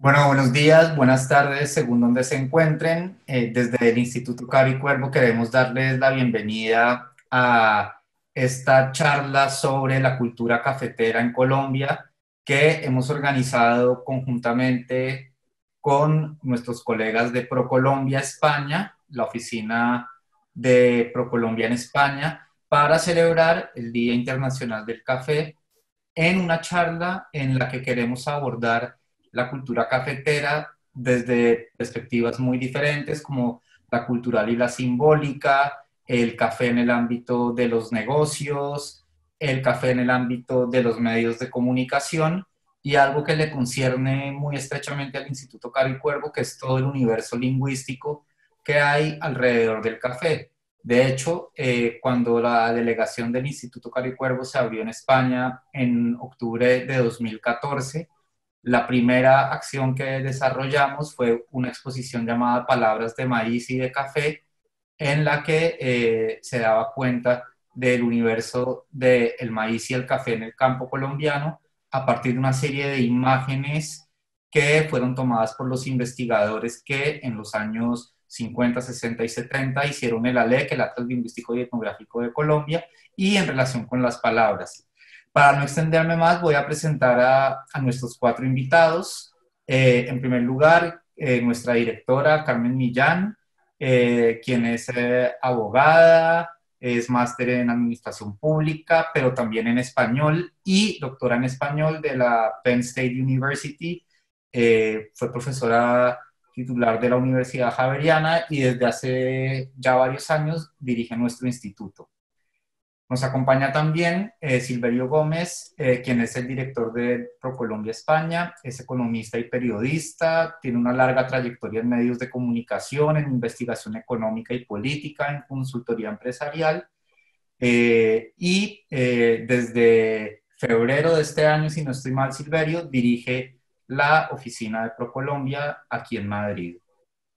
Bueno, buenos días, buenas tardes, según donde se encuentren. Desde el Instituto Cari Cuervo queremos darles la bienvenida a esta charla sobre la cultura cafetera en Colombia que hemos organizado conjuntamente con nuestros colegas de ProColombia España, la oficina de ProColombia en España, para celebrar el Día Internacional del Café en una charla en la que queremos abordar la cultura cafetera desde perspectivas muy diferentes, como la cultural y la simbólica, el café en el ámbito de los negocios, el café en el ámbito de los medios de comunicación y algo que le concierne muy estrechamente al Instituto Caro Cuervo, que es todo el universo lingüístico que hay alrededor del café. De hecho, cuando la delegación del Instituto Caro Cuervo se abrió en España en octubre de 2014, la primera acción que desarrollamos fue una exposición llamada Palabras de Maíz y de Café, en la que se daba cuenta del universo del maíz y el café en el campo colombiano a partir de una serie de imágenes que fueron tomadas por los investigadores que en los años 50, 60 y 70 hicieron el ALEC, el Atlas Lingüístico y Etnográfico de Colombia, y en relación con las palabras. Para no extenderme más, voy a presentar a nuestros cuatro invitados. En primer lugar, nuestra directora Carmen Millán, quien es abogada, es máster en Administración Pública, pero también en Español y doctora en Español de la Penn State University. Fue profesora titular de la Universidad Javeriana y desde hace ya varios años dirige nuestro instituto. Nos acompaña también Silverio Gómez, quien es el director de ProColombia España, es economista y periodista, tiene una larga trayectoria en medios de comunicación, en investigación económica y política, en consultoría empresarial, desde febrero de este año, si no estoy mal, Silverio, dirige la oficina de ProColombia aquí en Madrid.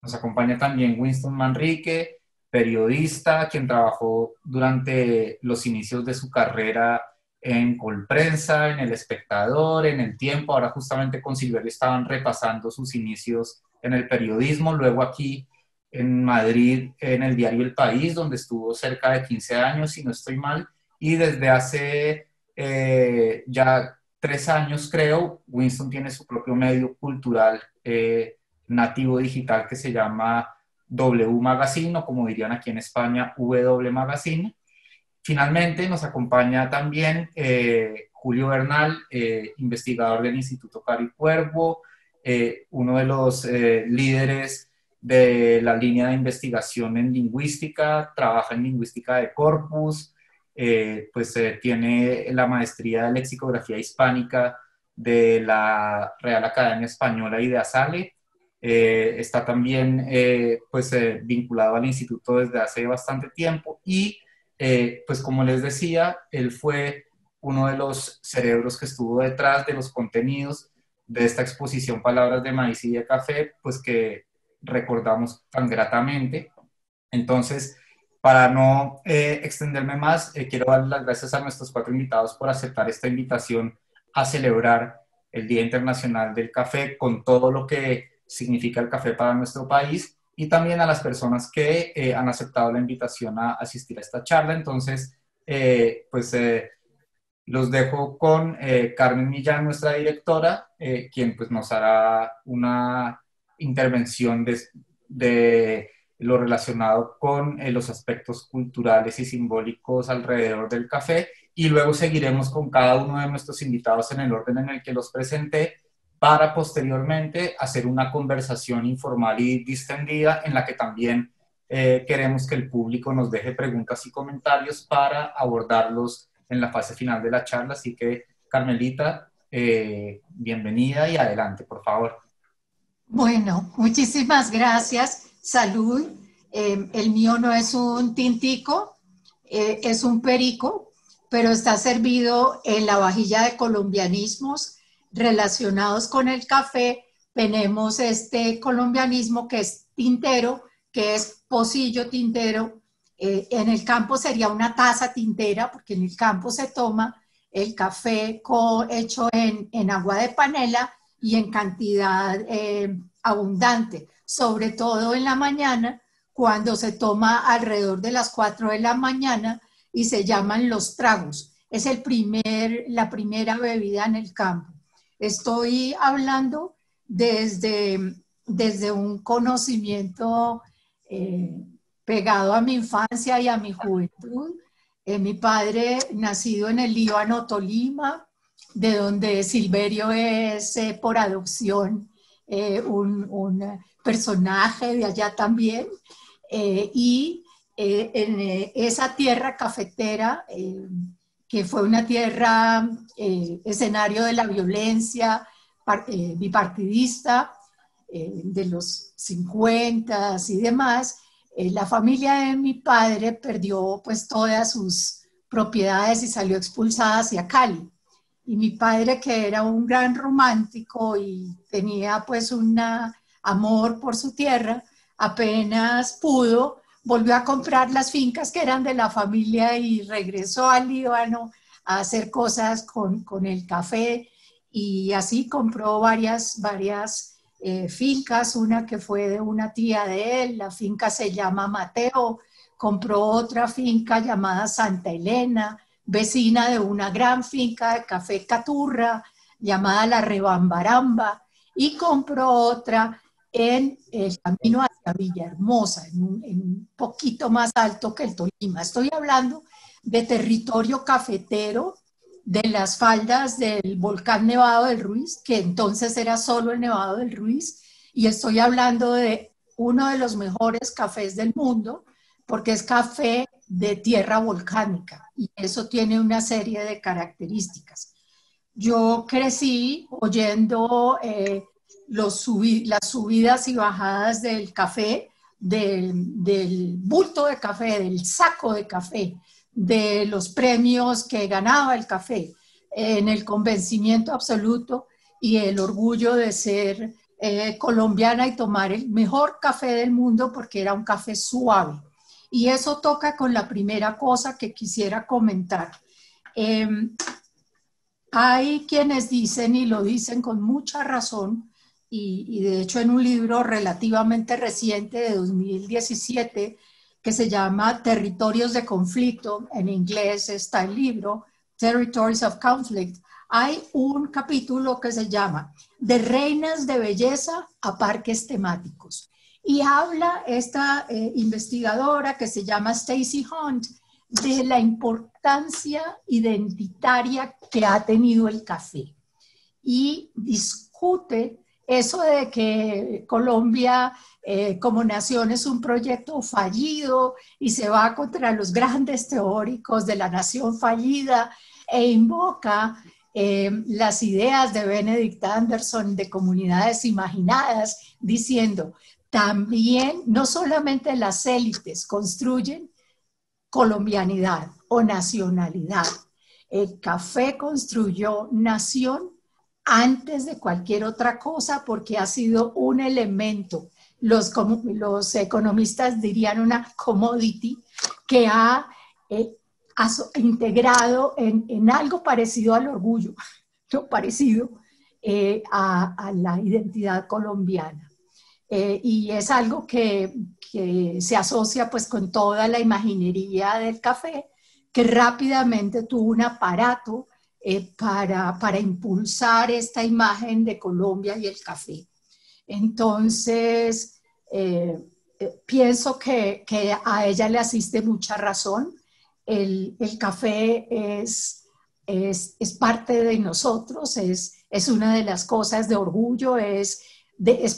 Nos acompaña también Winston Manrique, periodista, quien trabajó durante los inicios de su carrera en Colprensa, en El Espectador, en El Tiempo. Ahora justamente con Silverio estaban repasando sus inicios en el periodismo, luego aquí en Madrid, en el diario El País, donde estuvo cerca de 15 años, si no estoy mal, y desde hace ya 3 años, creo, Winston tiene su propio medio cultural nativo digital que se llama W Magazine, o como dirían aquí en España, W Magazine. Finalmente nos acompaña también Julio Bernal, investigador del Instituto Cari Cuervo, uno de los líderes de la línea de investigación en lingüística, trabaja en lingüística de corpus, tiene la maestría de lexicografía hispánica de la Real Academia Española y de ASALE. Está también vinculado al instituto desde hace bastante tiempo y pues como les decía, él fue uno de los cerebros que estuvo detrás de los contenidos de esta exposición Palabras de Maíz y de Café, pues que recordamos tan gratamente. Entonces, para no extenderme más, quiero dar las gracias a nuestros cuatro invitados por aceptar esta invitación a celebrar el Día Internacional del Café con todo lo que significa el café para nuestro país y también a las personas que han aceptado la invitación a asistir a esta charla. Entonces, los dejo con Carmen Millán, nuestra directora, quien pues nos hará una intervención de lo relacionado con los aspectos culturales y simbólicos alrededor del café, y luego seguiremos con cada uno de nuestros invitados en el orden en el que los presenté, para posteriormente hacer una conversación informal y distendida en la que también queremos que el público nos deje preguntas y comentarios para abordarlos en la fase final de la charla. Así que, Carmelita, bienvenida y adelante, por favor. Bueno, muchísimas gracias. Salud. El mío no es un tintico, es un perico, pero está servido en la vajilla de colombianismos relacionados con el café. Tenemos este colombianismo que es tintero, que es pocillo tintero. En el campo sería una taza tintera, porque en el campo se toma el café hecho en agua de panela, y en cantidad abundante, sobre todo en la mañana, cuando se toma alrededor de las 4 de la mañana y se llaman los tragos. Es la primera bebida en el campo. Estoy hablando desde un conocimiento pegado a mi infancia y a mi juventud. Mi padre, nacido en el Líbano, Tolima, de donde Silverio es por adopción un personaje de allá también, y en esa tierra cafetera, que fue una tierra escenario de la violencia bipartidista de los 50 y demás, la familia de mi padre perdió pues todas sus propiedades y salió expulsada hacia Cali. Y mi padre, que era un gran romántico y tenía pues un amor por su tierra, apenas pudo, volvió a comprar las fincas que eran de la familia y regresó al Líbano a hacer cosas con el café, y así compró varias fincas, una que fue de una tía de él, la finca se llama Mateo, compró otra finca llamada Santa Elena, vecina de una gran finca de café Caturra llamada La Rebambaramba, y compró otra en el camino hacia Villahermosa, en un poquito más alto que el Tolima. Estoy hablando de territorio cafetero de las faldas del volcán Nevado del Ruiz, que entonces era solo el Nevado del Ruiz, y estoy hablando de uno de los mejores cafés del mundo, porque es café de tierra volcánica, y eso tiene una serie de características. Yo crecí oyendo las subidas y bajadas del café, del bulto de café, del saco de café, de los premios que ganaba el café, en el convencimiento absoluto y el orgullo de ser colombiana y tomar el mejor café del mundo porque era un café suave. Y eso toca con la primera cosa que quisiera comentar. Eh, Hay quienes dicen, y lo dicen con mucha razón, y de hecho en un libro relativamente reciente de 2017 que se llama Territorios de Conflicto, en inglés está el libro, Territories of Conflict, hay un capítulo que se llama De reinas de belleza a parques temáticos. Y habla esta investigadora que se llama Stacy Hunt de la importancia identitaria que ha tenido el café, y discute eso de que Colombia como nación es un proyecto fallido y se va contra los grandes teóricos de la nación fallida, e invoca las ideas de Benedict Anderson de comunidades imaginadas, diciendo también no solamente las élites construyen colombianidad o nacionalidad. El café construyó nación antes de cualquier otra cosa porque ha sido un elemento, los economistas dirían una commodity, que ha integrado en algo parecido al orgullo, ¿no? Parecido a la identidad colombiana. Y es algo que se asocia pues con toda la imaginería del café, que rápidamente tuvo un aparato para impulsar esta imagen de Colombia y el café. Entonces, pienso que a ella le asiste mucha razón. El café es parte de nosotros, es una de las cosas de orgullo, es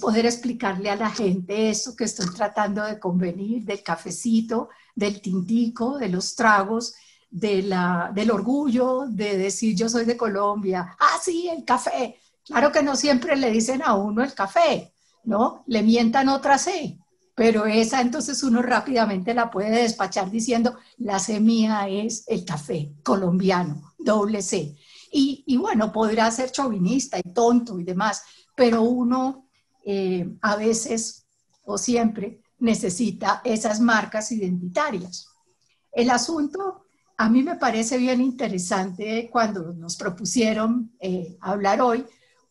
poder explicarle a la gente esto que estoy tratando de convenir, del cafecito, del tintico, de los tragos, del orgullo, de decir yo soy de Colombia. Ah, sí, el café. Claro que no siempre le dicen a uno el café, ¿no? Le mientan otra C, pero esa entonces uno rápidamente la puede despachar diciendo la C mía es el café colombiano, doble C. Y bueno, podrá ser chauvinista y tonto y demás, pero uno a veces o siempre necesita esas marcas identitarias. El asunto a mí me parece bien interesante cuando nos propusieron hablar hoy,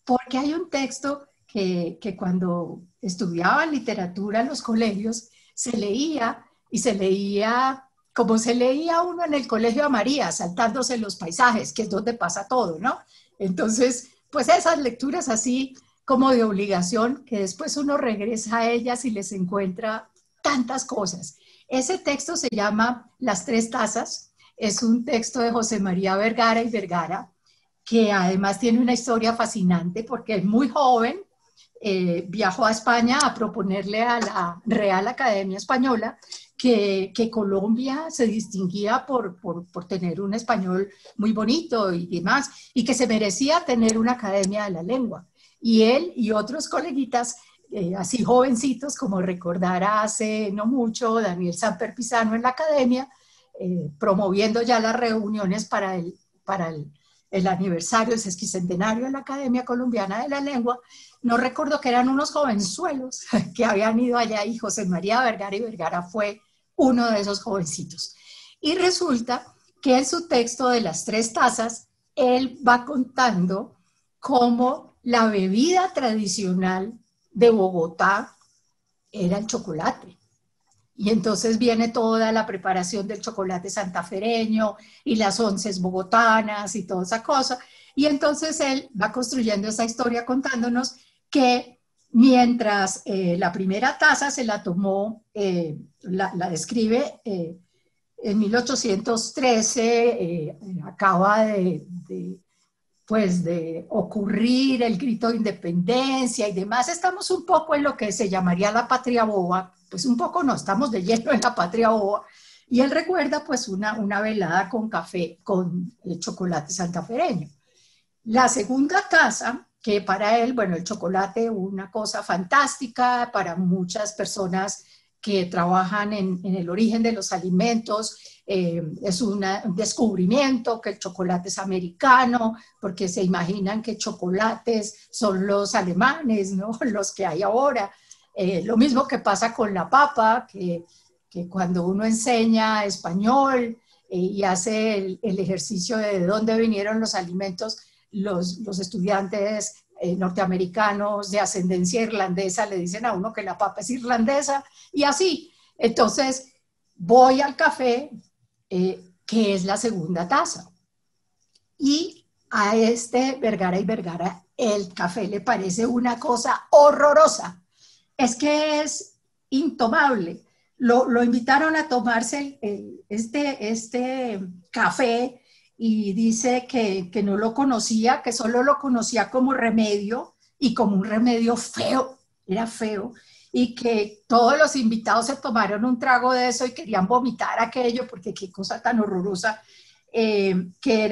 porque hay un texto que cuando estudiaban literatura en los colegios se leía y se leía como se leía uno en el colegio a María, saltándose los paisajes, que es donde pasa todo, ¿no? Entonces, pues esas lecturas así como de obligación, que después uno regresa a ellas y les encuentra tantas cosas. Ese texto se llama Las Tres Tazas, es un texto de José María Vergara y Vergara, que además tiene una historia fascinante porque es muy joven, viajó a España a proponerle a la Real Academia Española que Colombia se distinguía por tener un español muy bonito y demás, y que se merecía tener una academia de la lengua. Y él y otros coleguitas, así jovencitos, como recordara hace no mucho Daniel Samper Pizano en la academia, promoviendo ya las reuniones para el aniversario, el sesquicentenario de la Academia Colombiana de la Lengua. No recuerdo que eran unos jovenzuelos que habían ido allá y José María Vergara y Vergara fue uno de esos jovencitos. Y resulta que en su texto de Las Tres Tazas, él va contando cómo la bebida tradicional de Bogotá era el chocolate. Y entonces viene toda la preparación del chocolate santafereño y las onces bogotanas y toda esa cosa. Y entonces él va construyendo esa historia contándonos que mientras la primera taza se la tomó, la describe en 1813, acaba pues de ocurrir el grito de independencia y demás, estamos un poco en lo que se llamaría la patria boba, pues un poco no, estamos de lleno en la patria boba, y él recuerda pues una velada con café, con chocolate santafereño. La segunda taza, que para él, bueno, el chocolate, una cosa fantástica para muchas personas que trabajan en el origen de los alimentos, es un descubrimiento que el chocolate es americano, porque se imaginan que chocolates son los alemanes, ¿no? Los que hay ahora. Lo mismo que pasa con la papa, que cuando uno enseña español y hace el ejercicio de dónde vinieron los alimentos, los estudiantes norteamericanos de ascendencia irlandesa le dicen a uno que la papa es irlandesa y así. Entonces voy al café, que es la segunda taza. Y a este Vergara y Vergara el café le parece una cosa horrorosa. Es que es intomable. Lo invitaron a tomarse este café y dice que no lo conocía, que solo lo conocía como remedio y como un remedio feo, era feo, y que todos los invitados se tomaron un trago de eso y querían vomitar aquello porque qué cosa tan horrorosa, que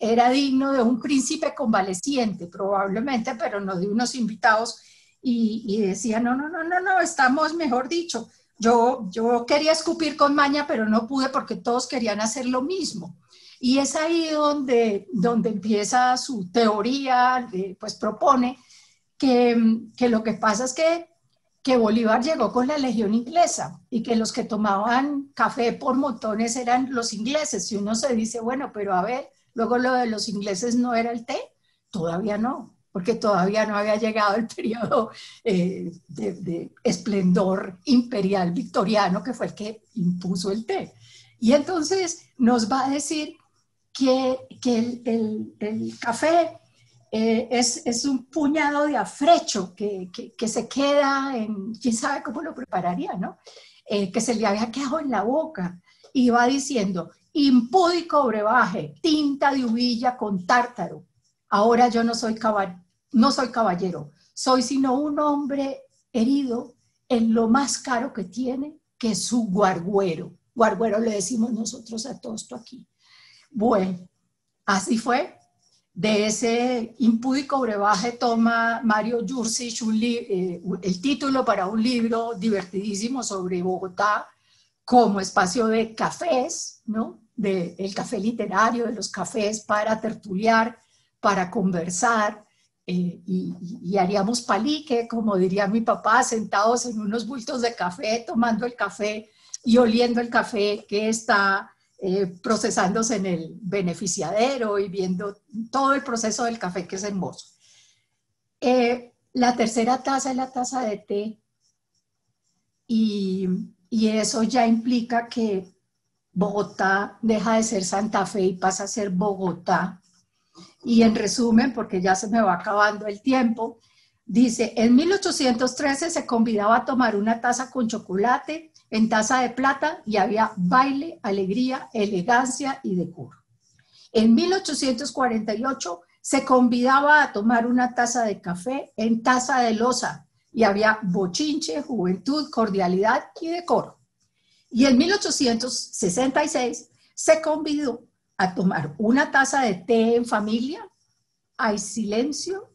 era digno de un príncipe convaleciente probablemente, pero no de unos invitados, y decía, no, estamos, mejor dicho, yo quería escupir con maña, pero no pude porque todos querían hacer lo mismo. Y es ahí donde empieza su teoría, pues propone que lo que pasa es que Bolívar llegó con la Legión Inglesa y que los que tomaban café por montones eran los ingleses. Y uno se dice, bueno, pero a ver, luego lo de los ingleses no era el té, todavía no, porque todavía no había llegado el periodo de esplendor imperial victoriano, que fue el que impuso el té. Y entonces nos va a decir que el café es un puñado de afrecho que se queda en, quién sabe cómo lo prepararía, ¿no? Que se le había quedado en la boca y va diciendo, impúdico brebaje, tinta de uvilla con tártaro. Ahora yo no soy caballero, soy sino un hombre herido en lo más caro que tiene, que es su guarguero. Guarguero le decimos nosotros a todo esto aquí. Bueno, así fue. De ese impúdico brebaje toma Mario Jursic el título para un libro divertidísimo sobre Bogotá como espacio de cafés, ¿no? El café literario, de los cafés para tertuliar, para conversar, y haríamos palique, como diría mi papá, sentados en unos bultos de café, tomando el café y oliendo el café que está procesándose en el beneficiadero y viendo todo el proceso del café, que es hermoso. La tercera taza es la taza de té y, y eso ya implica que Bogotá deja de ser Santa Fe y pasa a ser Bogotá. Y en resumen, porque ya se me va acabando el tiempo, dice, en 1813 se convidaba a tomar una taza con chocolate en taza de plata y había baile, alegría, elegancia y decoro. En 1848 se convidaba a tomar una taza de café en taza de loza y había bochinche, juventud, cordialidad y decoro. Y en 1866 se convidó a tomar una taza de té en familia, hay silencio,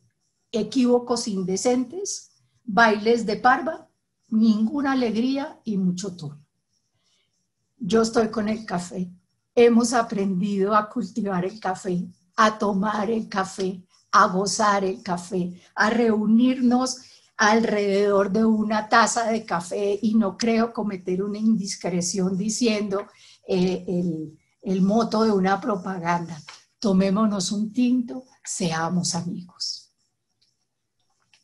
equívocos indecentes, bailes de parva, ninguna alegría y mucho tono. Yo estoy con el café. Hemos aprendido a cultivar el café, a tomar el café, a gozar el café, a reunirnos alrededor de una taza de café y no creo cometer una indiscreción diciendo el moto de una propaganda. Tomémonos un tinto, seamos amigos.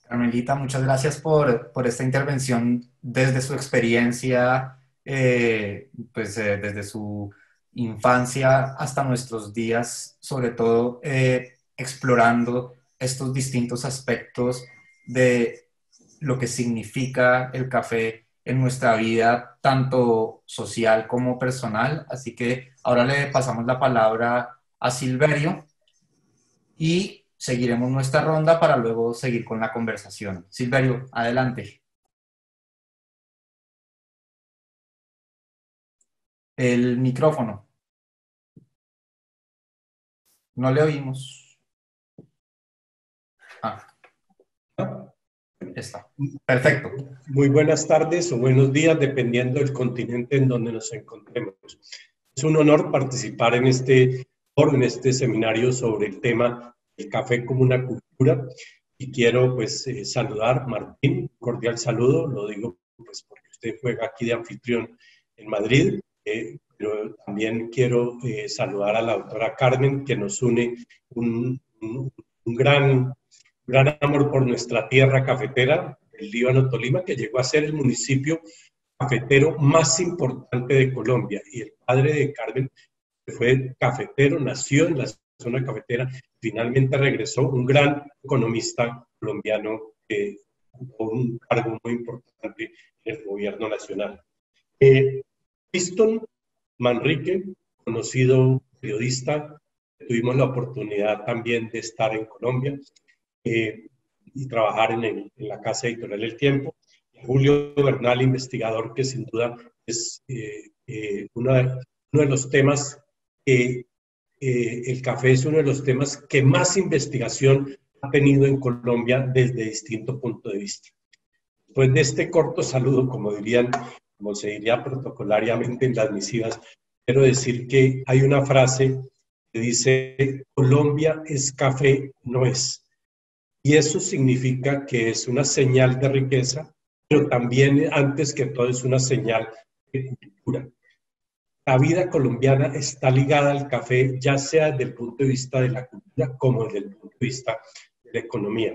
Carmelita, muchas gracias por esta intervención desde su experiencia, desde su infancia hasta nuestros días, sobre todo explorando estos distintos aspectos de lo que significa el café en nuestra vida, tanto social como personal. Así que ahora le pasamos la palabra a Silverio y seguiremos nuestra ronda para luego seguir con la conversación. Silverio, adelante. El micrófono. No le oímos. Ah, está. Perfecto. Muy buenas tardes o buenos días, dependiendo del continente en donde nos encontremos. Es un honor participar en este foro, en este seminario sobre el tema del café como una cultura. Y quiero saludar a Martín, un cordial saludo, lo digo pues porque usted juega aquí de anfitrión en Madrid, pero también quiero saludar a la doctora Carmen, que nos une un gran amor por nuestra tierra cafetera, el Líbano Tolima, que llegó a ser el municipio cafetero más importante de Colombia. Y el padre de Carmen, que fue cafetero, nació en la zona cafetera, finalmente regresó, un gran economista colombiano que tuvo un cargo muy importante en el gobierno nacional. Winston Manrique, conocido periodista, tuvimos la oportunidad también de estar en Colombia y trabajar en la casa editorial El Tiempo. Julio Bernal, investigador, que sin duda es uno de los temas que el café es uno de los temas que más investigación ha tenido en Colombia desde distintos puntos de vista. Después de este corto saludo, como se diría protocolariamente en las misivas, quiero decir que hay una frase que dice: Colombia es café, no es. Y eso significa que es una señal de riqueza, pero también, antes que todo, es una señal de cultura. La vida colombiana está ligada al café, ya sea desde el punto de vista de la cultura como desde el punto de vista de la economía.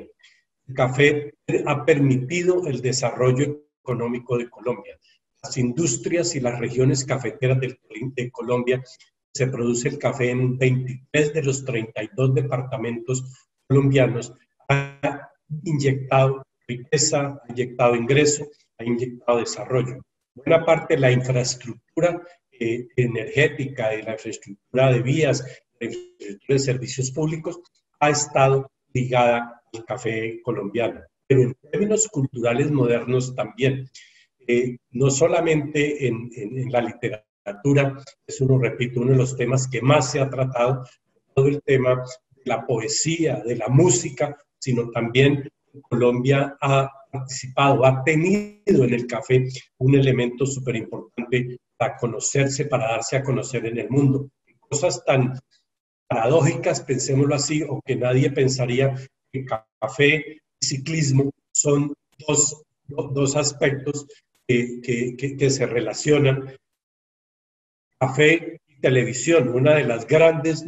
El café ha permitido el desarrollo económico de Colombia. Las industrias y las regiones cafeteras de Colombia, se produce el café en 23 de los 32 departamentos colombianos. Ha inyectado riqueza, ha inyectado ingreso, ha inyectado desarrollo. Buena parte de la infraestructura energética, de la infraestructura de vías, de la infraestructura de servicios públicos, ha estado ligada al café colombiano. Pero en términos culturales modernos también, no solamente en la literatura, es repito, uno de los temas que más se ha tratado, todo el tema de la poesía, de la música, sino también Colombia ha participado, ha tenido en el café un elemento súper importante para conocerse, para darse a conocer en el mundo. Cosas tan paradójicas, pensémoslo así, o que nadie pensaría que café y ciclismo son dos aspectos que se relacionan. Café y televisión, una de las grandes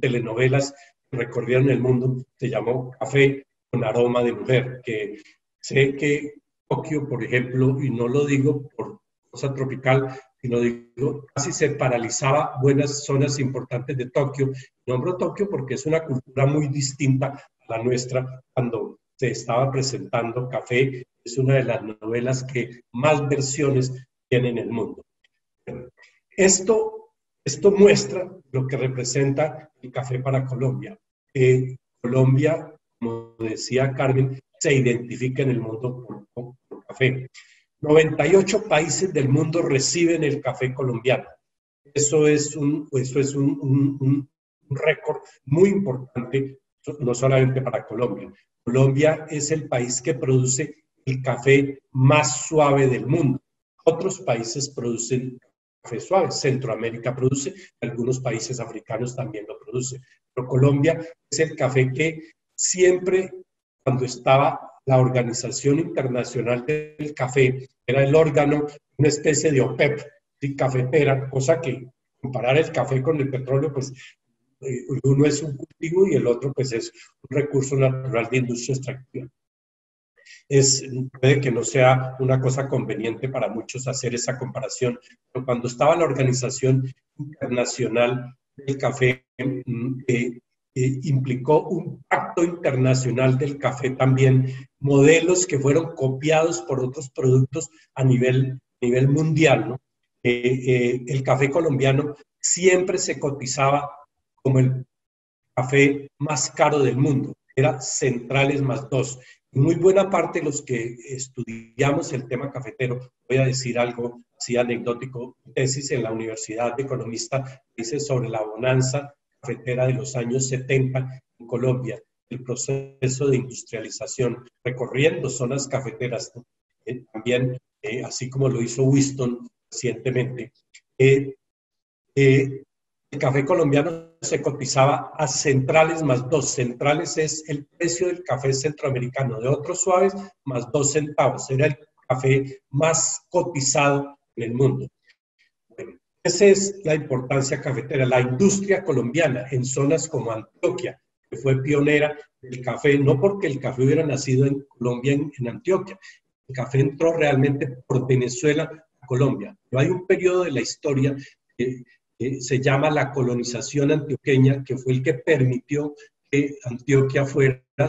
telenovelas que recorrieron el mundo, se llamó Café con aroma de mujer, que sé que Tokio, por ejemplo, y no lo digo por cosa tropical, sino digo, casi se paralizaba buenas zonas importantes de Tokio. Nombro Tokio porque es una cultura muy distinta a la nuestra cuando se estaba presentando Café. Es una de las novelas que más versiones tiene en el mundo. Esto muestra lo que representa el café para Colombia. Colombia, como decía Carmen, se identifica en el mundo por café. 98 países del mundo reciben el café colombiano. Eso es un récord muy importante, no solamente para Colombia. Colombia es el país que produce el café más suave del mundo. Otros países producen café suave. Centroamérica produce, algunos países africanos también lo producen. Pero Colombia es el café que siempre, cuando estaba la Organización Internacional del Café, era el órgano, una especie de OPEP, ¿sí? Cafetera, cosa que comparar el café con el petróleo, pues uno es un cultivo y el otro pues es un recurso natural de industria extractiva. Puede que no sea una cosa conveniente para muchos hacer esa comparación, pero cuando estaba la Organización Internacional del Café, implicó un pacto internacional del café también, modelos que fueron copiados por otros productos a nivel mundial, ¿no? El café colombiano siempre se cotizaba como el café más caro del mundo, era Centrales +2. Muy buena parte de los que estudiamos el tema cafetero, voy a decir algo así anecdótico, tesis en la Universidad de Economista, dice sobre la bonanza cafetera de los años 70 en Colombia, el proceso de industrialización, recorriendo zonas cafeteras, ¿no? También, así como lo hizo Winston recientemente. El café colombiano se cotizaba a Centrales +2. Centrales es el precio del café centroamericano, de otros suaves, +2 centavos. Era el café más cotizado en el mundo. Bueno, esa es la importancia cafetera. La industria colombiana en zonas como Antioquia, que fue pionera del café, no porque el café hubiera nacido en Colombia, en Antioquia. El café entró realmente por Venezuela a Colombia. Pero hay un periodo de la historia que se llama la colonización antioqueña, que fue el que permitió que Antioquia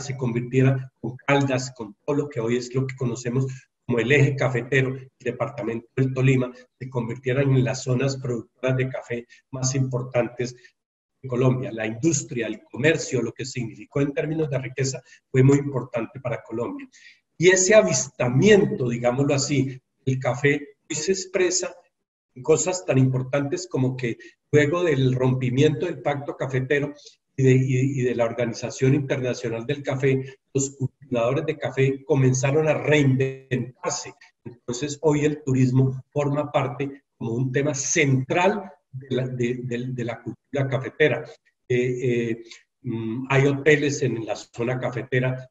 se convirtiera con Caldas, con todo lo que hoy es lo que conocemos como el eje cafetero, el departamento del Tolima, se convirtieran en las zonas productoras de café más importantes de Colombia. La industria, el comercio, lo que significó en términos de riqueza, fue muy importante para Colombia. Y ese avistamiento, digámoslo así, el café hoy se expresa cosas tan importantes como que luego del rompimiento del pacto cafetero y de la Organización Internacional del Café, los cultivadores de café comenzaron a reinventarse. Entonces, hoy el turismo forma parte como un tema central de la cultura cafetera. Hay hoteles en la zona cafetera,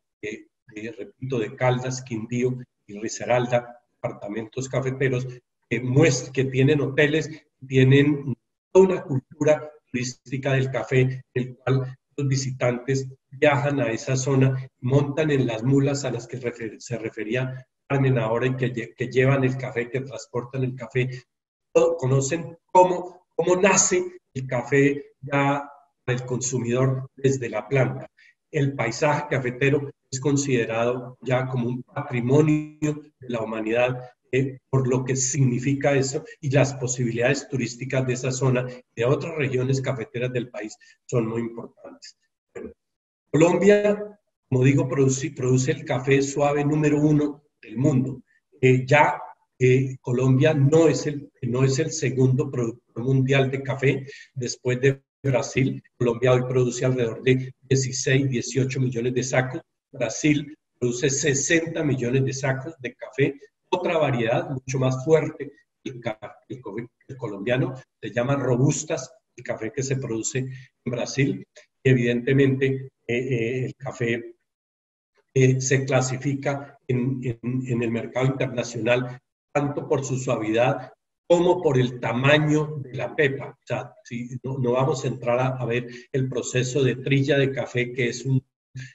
repito, de Caldas, Quindío y Risaralda, apartamentos cafeteros, que tienen hoteles, tienen toda una cultura turística del café, en el cual los visitantes viajan a esa zona, montan en las mulas a las que se refería Carmen ahora y que llevan el café, que transportan el café. Conocen cómo nace el café ya para el consumidor desde la planta. El paisaje cafetero es considerado ya como un patrimonio de la humanidad, por lo que significa eso, y las posibilidades turísticas de esa zona y de otras regiones cafeteras del país son muy importantes. Bueno, Colombia, como digo, produce el café suave número 1 del mundo. Colombia no es el segundo productor mundial de café después de Brasil. Colombia hoy produce alrededor de 16, 18 millones de sacos. Brasil produce 60 millones de sacos de café. Otra variedad mucho más fuerte, el colombiano, se llama robustas, el café que se produce en Brasil. Evidentemente, el café se clasifica en el mercado internacional tanto por su suavidad como por el tamaño de la pepa. O sea, no vamos a entrar a ver el proceso de trilla de café, que es un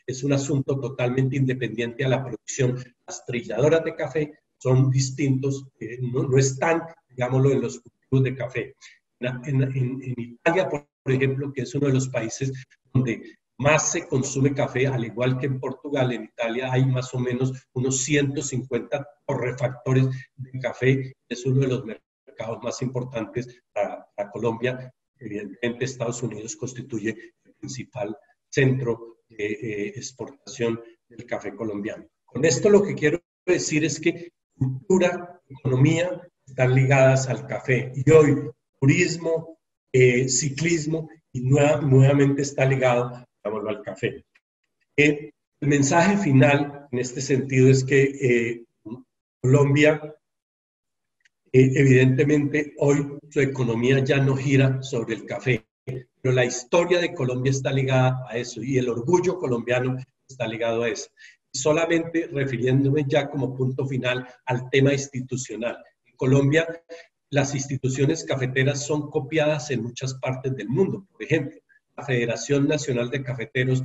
es un asunto totalmente independiente a la producción. Las trilladoras de café son distintos, no están, digámoslo, en los cultivos de café. En Italia, por ejemplo, que es uno de los países donde más se consume café, al igual que en Portugal, en Italia hay más o menos unos 150 torrefactores de café, es uno de los mercados más importantes para Colombia. Evidentemente, Estados Unidos constituye el principal centro de exportación del café colombiano. Con esto lo que quiero decir es que cultura, economía están ligadas al café, y hoy turismo, ciclismo, y nuevamente está ligado al café. El mensaje final en este sentido es que Colombia, evidentemente, hoy su economía ya no gira sobre el café, pero la historia de Colombia está ligada a eso y el orgullo colombiano está ligado a eso. Y solamente refiriéndome ya como punto final al tema institucional. En Colombia, las instituciones cafeteras son copiadas en muchas partes del mundo. Por ejemplo, la Federación Nacional de Cafeteros,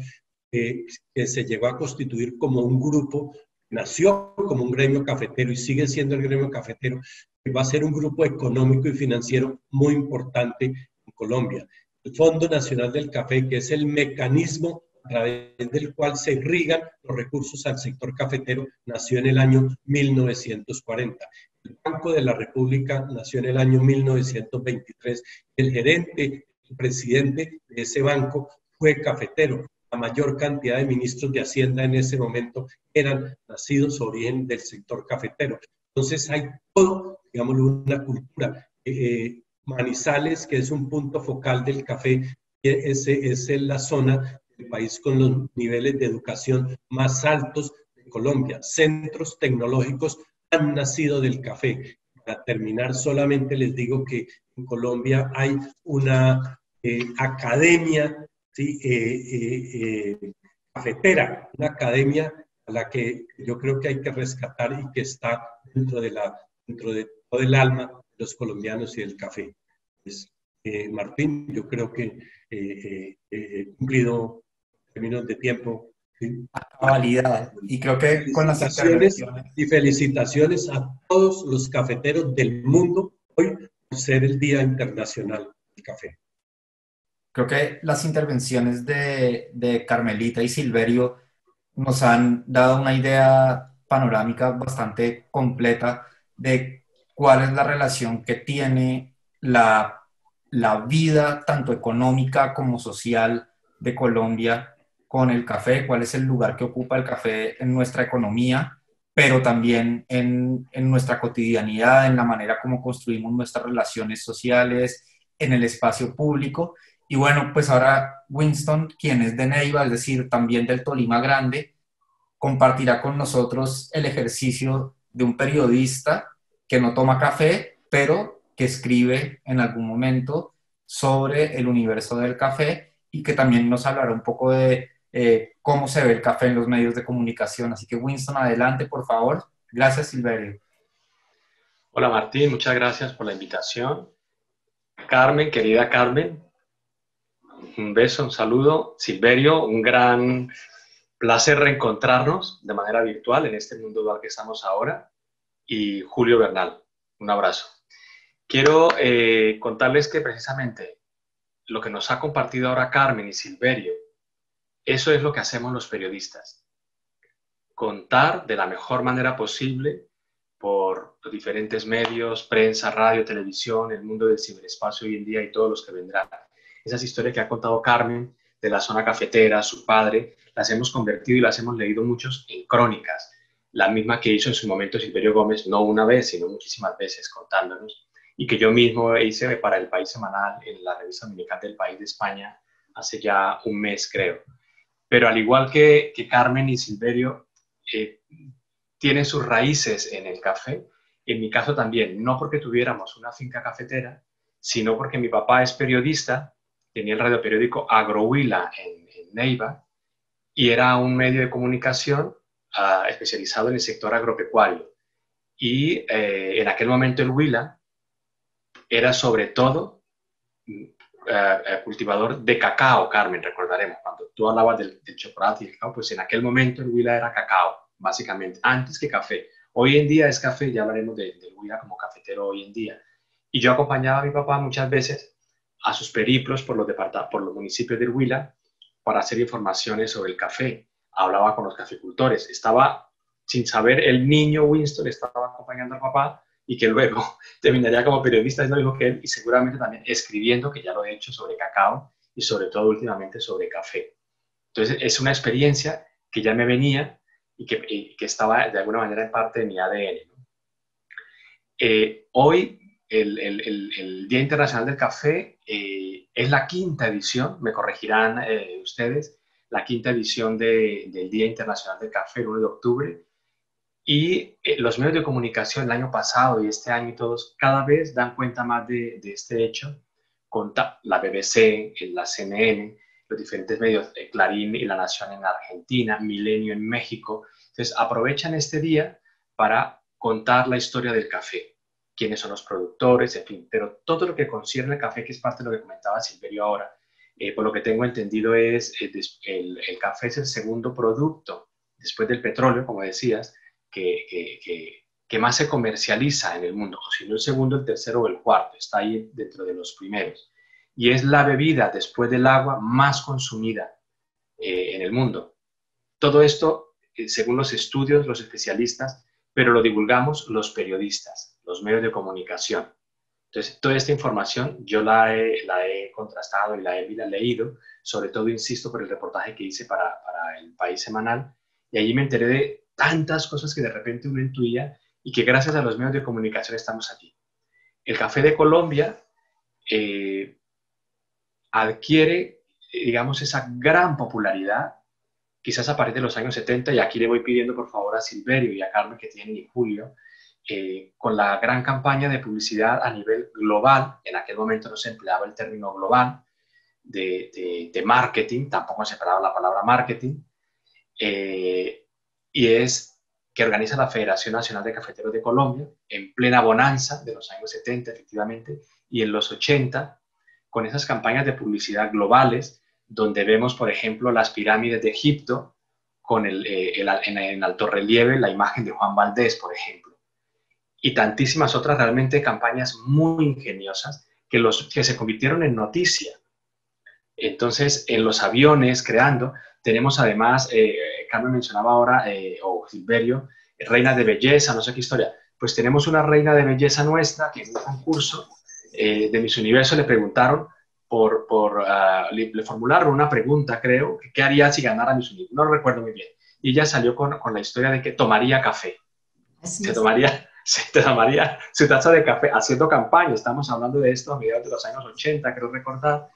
que se llegó a constituir como un grupo, nació como un gremio cafetero y sigue siendo el gremio cafetero, que va a ser un grupo económico y financiero muy importante en Colombia. El Fondo Nacional del Café, que es el mecanismo a través del cual se irrigan los recursos al sector cafetero, nació en el año 1940. El Banco de la República nació en el año 1923. El gerente, el presidente de ese banco fue cafetero. La mayor cantidad de ministros de Hacienda en ese momento eran nacidos de origen del sector cafetero. Entonces hay todo, digamos, una cultura. Manizales, que es un punto focal del café, es la zona del país con los niveles de educación más altos de Colombia. Centros tecnológicos han nacido del café. Para terminar, solamente les digo que en Colombia hay una academia, ¿sí? Cafetera, una academia a la que yo creo que hay que rescatar y que está dentro de todo el alma de los colombianos y del café. Pues, Martín, yo creo que he cumplido en términos de tiempo. ¿Sí? Cabalidad. Y creo que con las intervenciones. Y felicitaciones a todos los cafeteros del mundo hoy por ser el Día Internacional del Café. Creo que las intervenciones de Carmelita y Silverio nos han dado una idea panorámica bastante completa de cuál es la relación que tiene la vida, tanto económica como social, de Colombia con el café, cuál es el lugar que ocupa el café en nuestra economía, pero también en nuestra cotidianidad, en la manera como construimos nuestras relaciones sociales, en el espacio público. Y bueno, pues ahora Winston, quien es de Neiva, es decir, también del Tolima Grande, compartirá con nosotros el ejercicio de un periodista que no toma café, pero que escribe en algún momento sobre el universo del café y que también nos hablará un poco de cómo se ve el café en los medios de comunicación. Así que Winston, adelante, por favor. Gracias, Silverio. Hola, Martín, muchas gracias por la invitación. Carmen, querida Carmen, un beso, un saludo. Silverio, un gran placer reencontrarnos de manera virtual en este mundo dual que estamos ahora. Y Julio Bernal, un abrazo. Quiero contarles que precisamente lo que nos ha compartido ahora Carmen y Silverio, eso es lo que hacemos los periodistas. Contar de la mejor manera posible por los diferentes medios, prensa, radio, televisión, el mundo del ciberespacio hoy en día y todos los que vendrán. Esas historias que ha contado Carmen de la zona cafetera, su padre, las hemos convertido y las hemos leído muchos en crónicas. La misma que hizo en su momento Silverio Gómez, no una vez, sino muchísimas veces contándonos, y que yo mismo hice para El País Semanal en la revista dominical del País de España hace ya un mes, creo. Pero al igual que Carmen y Silverio, tienen sus raíces en el café. En mi caso también, no porque tuviéramos una finca cafetera, sino porque mi papá es periodista, tenía el radioperiódico Agrohuila en Neiva, y era un medio de comunicación especializado en el sector agropecuario. Y en aquel momento el Huila era sobre todo cultivador de cacao, Carmen, recordaremos, cuando tú hablabas del chocolate y el cacao, pues en aquel momento el Huila era cacao, básicamente, antes que café. Hoy en día es café, ya hablaremos del Huila como cafetero hoy en día. Y yo acompañaba a mi papá muchas veces a sus periplos por los municipios del Huila para hacer informaciones sobre el café. Hablaba con los caficultores. Estaba, sin saber, el niño Winston estaba acompañando al papá y que luego terminaría como periodista, es lo mismo que él, y seguramente también escribiendo, que ya lo he hecho, sobre cacao y sobre todo últimamente sobre café. Entonces es una experiencia que ya me venía y que estaba de alguna manera en parte de mi ADN, ¿no? Hoy, el Día Internacional del Café es la quinta edición, me corregirán ustedes, la quinta edición del Día Internacional del Café, el 1 de octubre. Y los medios de comunicación el año pasado y este año y todos cada vez dan cuenta más de este hecho, con la BBC, la CNN, los diferentes medios, Clarín y La Nación en Argentina, Milenio en México. Entonces aprovechan este día para contar la historia del café, quiénes son los productores, en fin, pero todo lo que concierne al café, que es parte de lo que comentaba Silverio ahora, por lo que tengo entendido es el café es el segundo producto, después del petróleo, como decías, que más se comercializa en el mundo, o si no el segundo, el tercero o el cuarto, está ahí dentro de los primeros. Y es la bebida, después del agua, más consumida en el mundo. Todo esto, según los estudios, los especialistas, pero lo divulgamos los periodistas, los medios de comunicación. Entonces, toda esta información yo la he contrastado y la he leído, sobre todo, insisto, por el reportaje que hice para El País Semanal, y allí me enteré de tantas cosas que de repente uno intuía y que gracias a los medios de comunicación estamos aquí. El café de Colombia adquiere, digamos, esa gran popularidad, quizás a partir de los años 70, y aquí le voy pidiendo por favor a Silverio y a Carmen que tienen y Julio, con la gran campaña de publicidad a nivel global, en aquel momento no se empleaba el término global, de marketing, tampoco se empleaba la palabra marketing, y es que organiza la Federación Nacional de Cafeteros de Colombia, en plena bonanza de los años 70, efectivamente, y en los 80, con esas campañas de publicidad globales, donde vemos, por ejemplo, las pirámides de Egipto, con en alto relieve la imagen de Juan Valdés, por ejemplo, y tantísimas otras realmente campañas muy ingeniosas que se convirtieron en noticia. Entonces, en los aviones, creando, tenemos además, Carmen mencionaba ahora, o Silverio, reinas de belleza, no sé qué historia. Pues tenemos una reina de belleza nuestra que en un concurso de Miss Universo le preguntaron le formularon una pregunta, creo, ¿qué haría si ganara Miss Universo? No lo recuerdo muy bien. Y ella salió con la historia de que tomaría café. Se tomaría su taza de café haciendo campaña. Estamos hablando de esto a mediados de los años 80, creo recordar.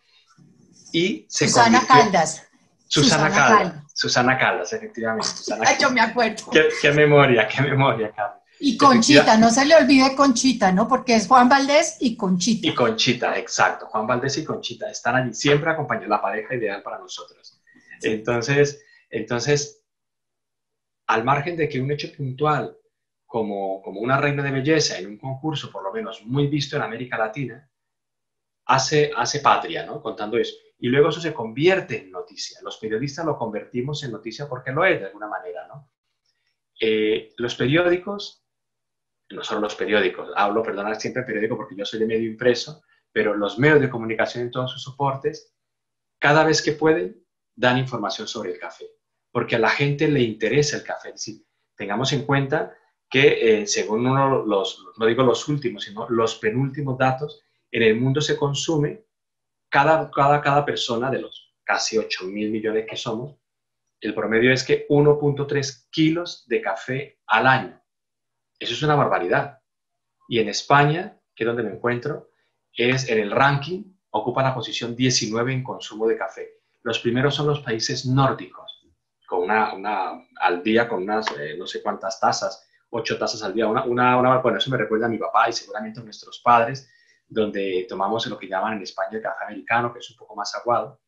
Y se Susana Caldas. Susana Caldas, efectivamente. Ay, yo me acuerdo. Qué memoria, Carmen. Y Conchita, no se le olvide Conchita, ¿no? Porque es Juan Valdés y Conchita. Y Conchita, exacto. Juan Valdés y Conchita están allí, siempre acompañando, la pareja ideal para nosotros. Entonces, al margen de que un hecho puntual, como una reina de belleza en un concurso, por lo menos muy visto en América Latina, hace patria, ¿no? Contando eso. Y luego eso se convierte en noticia. Los periodistas lo convertimos en noticia porque lo es de alguna manera, ¿no? Los periódicos, no solo los periódicos, hablo, perdonad, siempre periódico porque yo soy de medio impreso, pero los medios de comunicación en todos sus soportes, cada vez que pueden, dan información sobre el café, porque a la gente le interesa el café. Es decir, tengamos en cuenta que según no digo los últimos, sino los penúltimos datos, en el mundo se consume cada persona de los casi 8.000 millones que somos, el promedio es que 1.3 kilos de café al año. Eso es una barbaridad. Y en España, que es donde me encuentro, es en el ranking, ocupa la posición 19 en consumo de café. Los primeros son los países nórdicos, con al día con unas no sé cuántas tazas, 8 tazas al día. Bueno, eso me recuerda a mi papá y seguramente a nuestros padres, donde tomamos lo que llaman en España el café americano, que es un poco más aguado.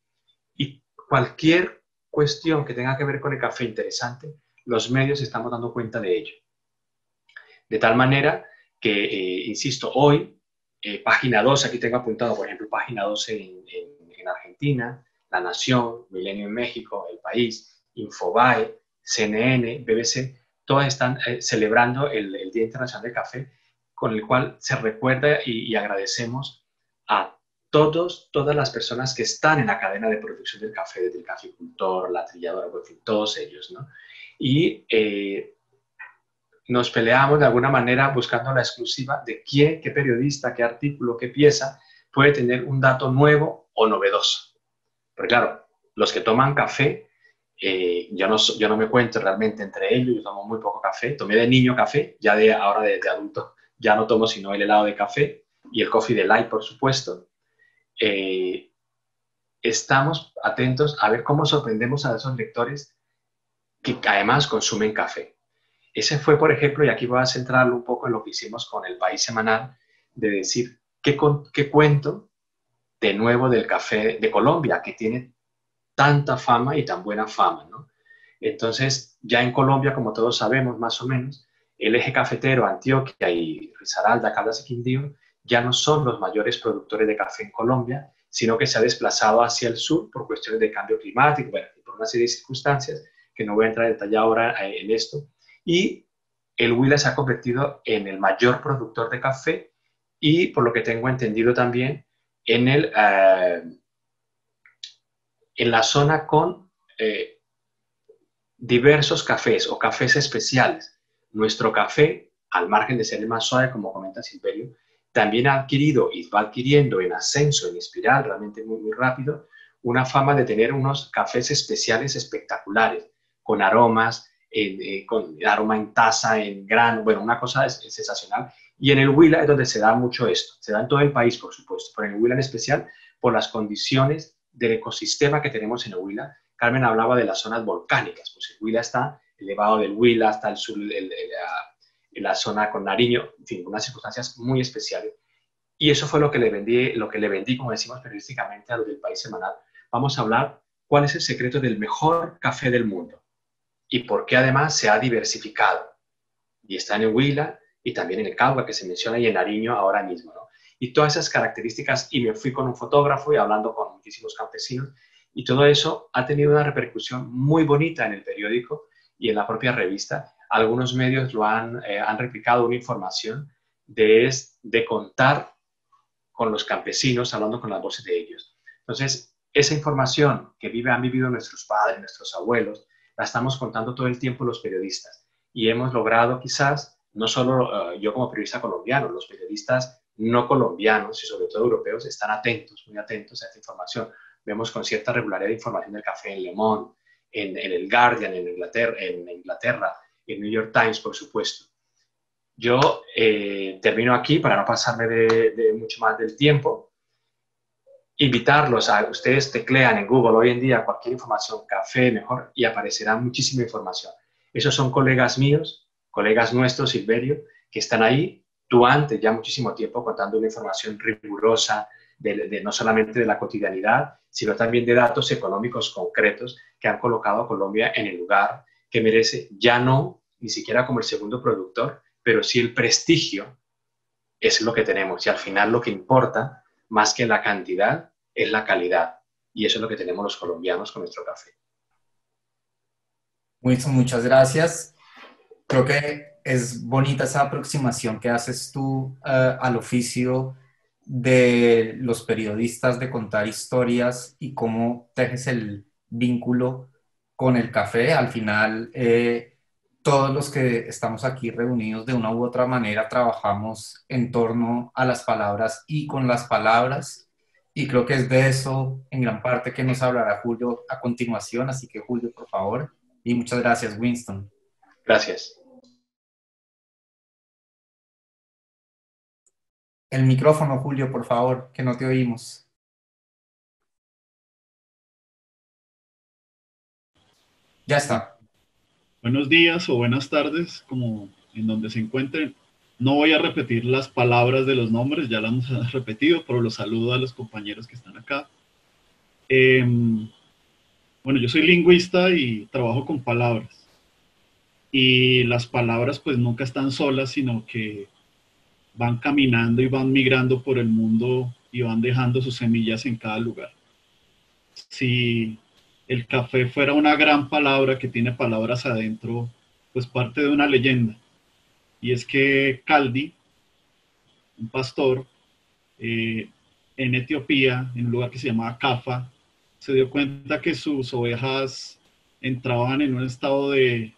Y cualquier cuestión que tenga que ver con el café interesante, los medios estamos dando cuenta de ello. De tal manera que, insisto, hoy, página 12, aquí tengo apuntado, por ejemplo, página 12 en Argentina, La Nación, Milenio en México, El País, Infobae, CNN, BBC, todas están celebrando el Día Internacional del Café, con el cual se recuerda y agradecemos a todas las personas que están en la cadena de producción del café, desde el caficultor, la trilladora, en fin, todos ellos, ¿no? Y nos peleamos de alguna manera buscando la exclusiva de quién, qué periodista, qué artículo, qué pieza puede tener un dato nuevo o novedoso. Porque claro, los que toman café, yo no me cuento realmente entre ellos, yo tomo muy poco café, tomé de niño café, ya ahora de adulto ya no tomo sino el helado de café y el coffee delight, por supuesto. Estamos atentos a ver cómo sorprendemos a esos lectores que además consumen café. Ese fue, por ejemplo, y aquí voy a centrarlo un poco en lo que hicimos con El País Semanal, de decir, ¿qué cuento de nuevo del café de Colombia, que tiene tanta fama y tan buena fama, ¿no? Entonces, ya en Colombia, como todos sabemos, más o menos, el eje cafetero, Antioquia y Risaralda, Caldas y Quindío, ya no son los mayores productores de café en Colombia, sino que se ha desplazado hacia el sur por cuestiones de cambio climático, bueno, por una serie de circunstancias que no voy a entrar en detalle ahora en esto. Y el Huila se ha convertido en el mayor productor de café y, por lo que tengo entendido también, en la zona con diversos cafés o cafés especiales. Nuestro café, al margen de ser el más suave, como comenta Silverio, también ha adquirido y va adquiriendo en ascenso, en espiral, realmente muy, muy rápido, una fama de tener unos cafés especiales espectaculares, con aromas, con aroma en taza, en grano, bueno, una cosa es sensacional. Y en el Huila es donde se da mucho esto, se da en todo el país, por supuesto, pero en el Huila en especial por las condiciones del ecosistema que tenemos en el Huila. Carmen hablaba de las zonas volcánicas, pues el Huila está elevado del Huila hasta el sur, en la zona con Nariño, en fin, unas circunstancias muy especiales. Y eso fue lo que le vendí, como decimos periodísticamente, a los del País Semanal. Vamos a hablar cuál es el secreto del mejor café del mundo y por qué además se ha diversificado. Y está en el Huila y también en el Cauca, que se menciona, y en Nariño ahora mismo, ¿no? Y todas esas características, y me fui con un fotógrafo y hablando con muchísimos campesinos, y todo eso ha tenido una repercusión muy bonita en el periódico y en la propia revista. Algunos medios han replicado una información de contar con los campesinos, hablando con las voces de ellos. Entonces, esa información que han vivido nuestros padres, nuestros abuelos, la estamos contando todo el tiempo los periodistas. Y hemos logrado quizás, no solo yo como periodista colombiano, los periodistas no colombianos y sobre todo europeos están atentos, muy atentos a esta información. Vemos con cierta regularidad información del café en Le Monde, en el Guardian, en Inglaterra, en New York Times, por supuesto. Yo termino aquí para no pasarme de mucho más del tiempo. Invitarlos a ustedes teclean en Google hoy en día cualquier información, café mejor, y aparecerá muchísima información. Esos son colegas míos, colegas nuestros, Silverio, que están ahí durante ya muchísimo tiempo contando una información rigurosa, no solamente de la cotidianidad, sino también de datos económicos concretos que han colocado a Colombia en el lugar que merece, ya no ni siquiera como el segundo productor, pero sí el prestigio es lo que tenemos. Y al final lo que importa, más que la cantidad, es la calidad. Y eso es lo que tenemos los colombianos con nuestro café. Wilson, muchas gracias. Creo que es bonita esa aproximación que haces tú al oficio de los periodistas de contar historias y cómo tejes el vínculo con el café. Al final, todos los que estamos aquí reunidos de una u otra manera trabajamos en torno a las palabras y con las palabras. Y creo que es de eso en gran parte que nos hablará Julio a continuación. Así que Julio, por favor. Y muchas gracias, Winston. Gracias. El micrófono, Julio, por favor, que no te oímos. Ya está. Buenos días o buenas tardes, como en donde se encuentren. No voy a repetir las palabras de los nombres, ya las hemos repetido, pero los saludo a los compañeros que están acá. Bueno, yo soy lingüista y trabajo con palabras. Y las palabras pues nunca están solas, sino que van caminando y van migrando por el mundo y van dejando sus semillas en cada lugar. si el café fuera una gran palabra que tiene palabras adentro, pues parte de una leyenda. Y es que Caldi, un pastor, en Etiopía, en un lugar que se llamaba Cafa, se dio cuenta que sus ovejas entraban en un estado de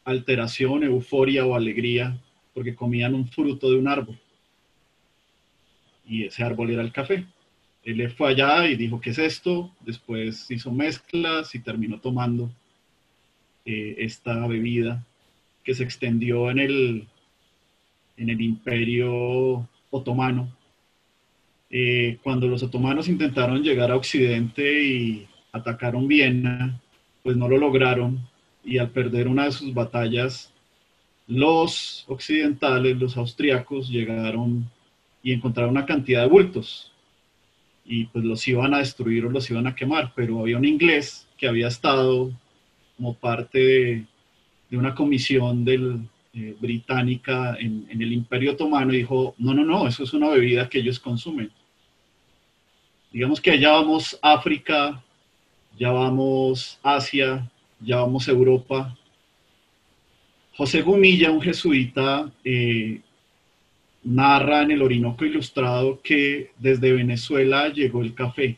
alteración, euforia o alegría, porque comían un fruto de un árbol. Y ese árbol era el café. Él fue allá y dijo, ¿qué es esto? Después hizo mezclas y terminó tomando esta bebida que se extendió en el Imperio Otomano. Cuando los otomanos intentaron llegar a Occidente y atacaron Viena, pues no lo lograron, y al perder una de sus batallas, los occidentales, los austriacos, llegaron y encontraron una cantidad de bultos, y pues los iban a destruir o los iban a quemar, pero había un inglés que había estado como parte de una comisión británica en el Imperio Otomano y dijo, no, eso es una bebida que ellos consumen. Digamos que allá vamos África, ya vamos Asia, ya vamos Europa. José Gumilla, un jesuita, narra en el Orinoco Ilustrado que desde Venezuela llegó el café.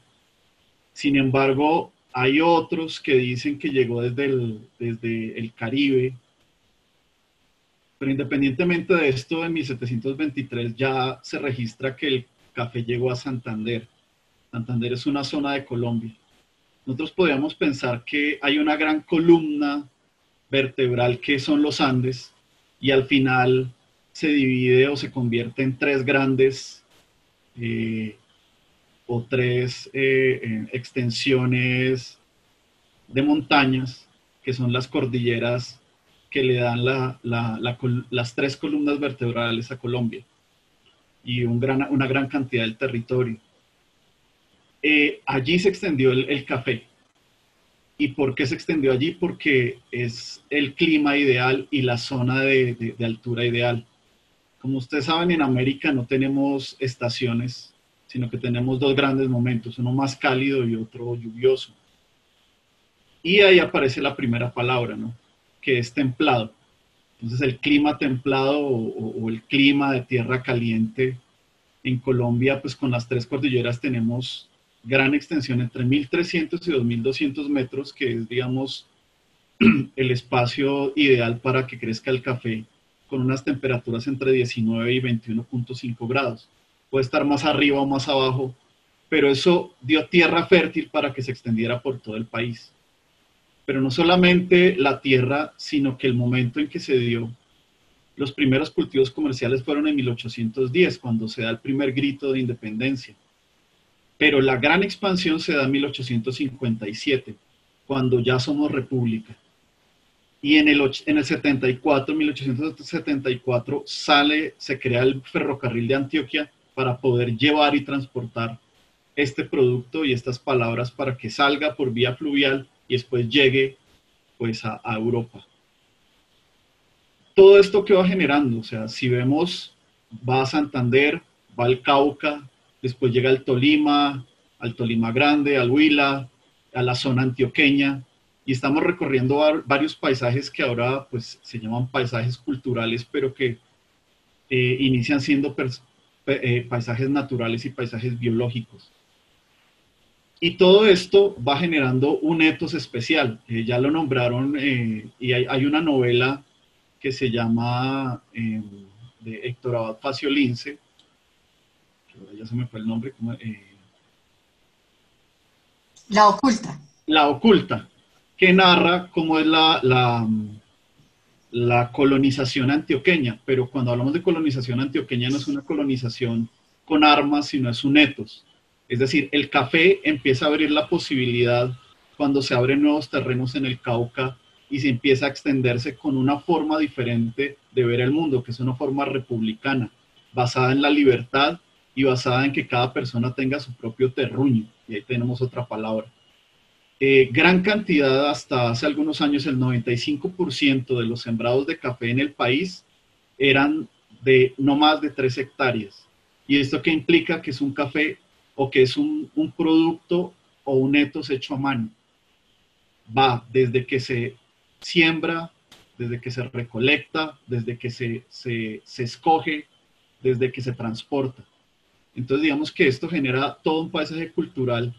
Sin embargo, hay otros que dicen que llegó desde el Caribe. Pero independientemente de esto, en 1723 ya se registra que el café llegó a Santander. Santander es una zona de Colombia. Nosotros podríamos pensar que hay una gran columna vertebral que son los Andes y al final se divide o se convierte en tres grandes o tres extensiones de montañas que son las cordilleras que le dan las tres columnas vertebrales a Colombia y una gran cantidad del territorio. Allí se extendió el café. ¿Y por qué se extendió allí? Porque es el clima ideal y la zona de altura ideal. Como ustedes saben, en América no tenemos estaciones, sino que tenemos dos grandes momentos, uno más cálido y otro lluvioso. Y ahí aparece la primera palabra, ¿no? Que es templado. Entonces el clima templado o el clima de tierra caliente en Colombia, pues con las tres cordilleras tenemos gran extensión entre 1.300 y 2.200 metros, que es, digamos, el espacio ideal para que crezca el café, con unas temperaturas entre 19 y 21.5 grados. Puede estar más arriba o más abajo, pero eso dio tierra fértil para que se extendiera por todo el país. Pero no solamente la tierra, sino que el momento en que se dio, los primeros cultivos comerciales fueron en 1810, cuando se da el primer grito de independencia. Pero la gran expansión se da en 1857, cuando ya somos república. Y en el 74, 1874, se crea el ferrocarril de Antioquia para poder llevar y transportar este producto y estas palabras para que salga por vía fluvial y después llegue pues a Europa. Todo esto que va generando, o sea, si vemos, va a Santander, va al Cauca, después llega al Tolima Grande, al Huila, a la zona antioqueña, y estamos recorriendo varios paisajes que ahora pues se llaman paisajes culturales, pero que inician siendo paisajes naturales y paisajes biológicos. Y todo esto va generando un etos especial. Ya lo nombraron, y hay una novela que se llama de Héctor Abad Facio Lince, ya se me fue el nombre. La oculta. La oculta, que narra cómo es la colonización antioqueña, pero cuando hablamos de colonización antioqueña no es una colonización con armas, sino es un etos. Es decir, el café empieza a abrir la posibilidad cuando se abren nuevos terrenos en el Cauca y se empieza a extenderse con una forma diferente de ver el mundo, que es una forma republicana, basada en la libertad y basada en que cada persona tenga su propio terruño. Y ahí tenemos otra palabra. Gran cantidad, hasta hace algunos años, el 95% de los sembrados de café en el país eran de no más de 3 hectáreas. ¿Y esto qué implica? Que es un café o que es un producto o un ethos hecho a mano. Va desde que se siembra, desde que se recolecta, desde que se escoge, desde que se transporta. Entonces digamos que esto genera todo un paisaje cultural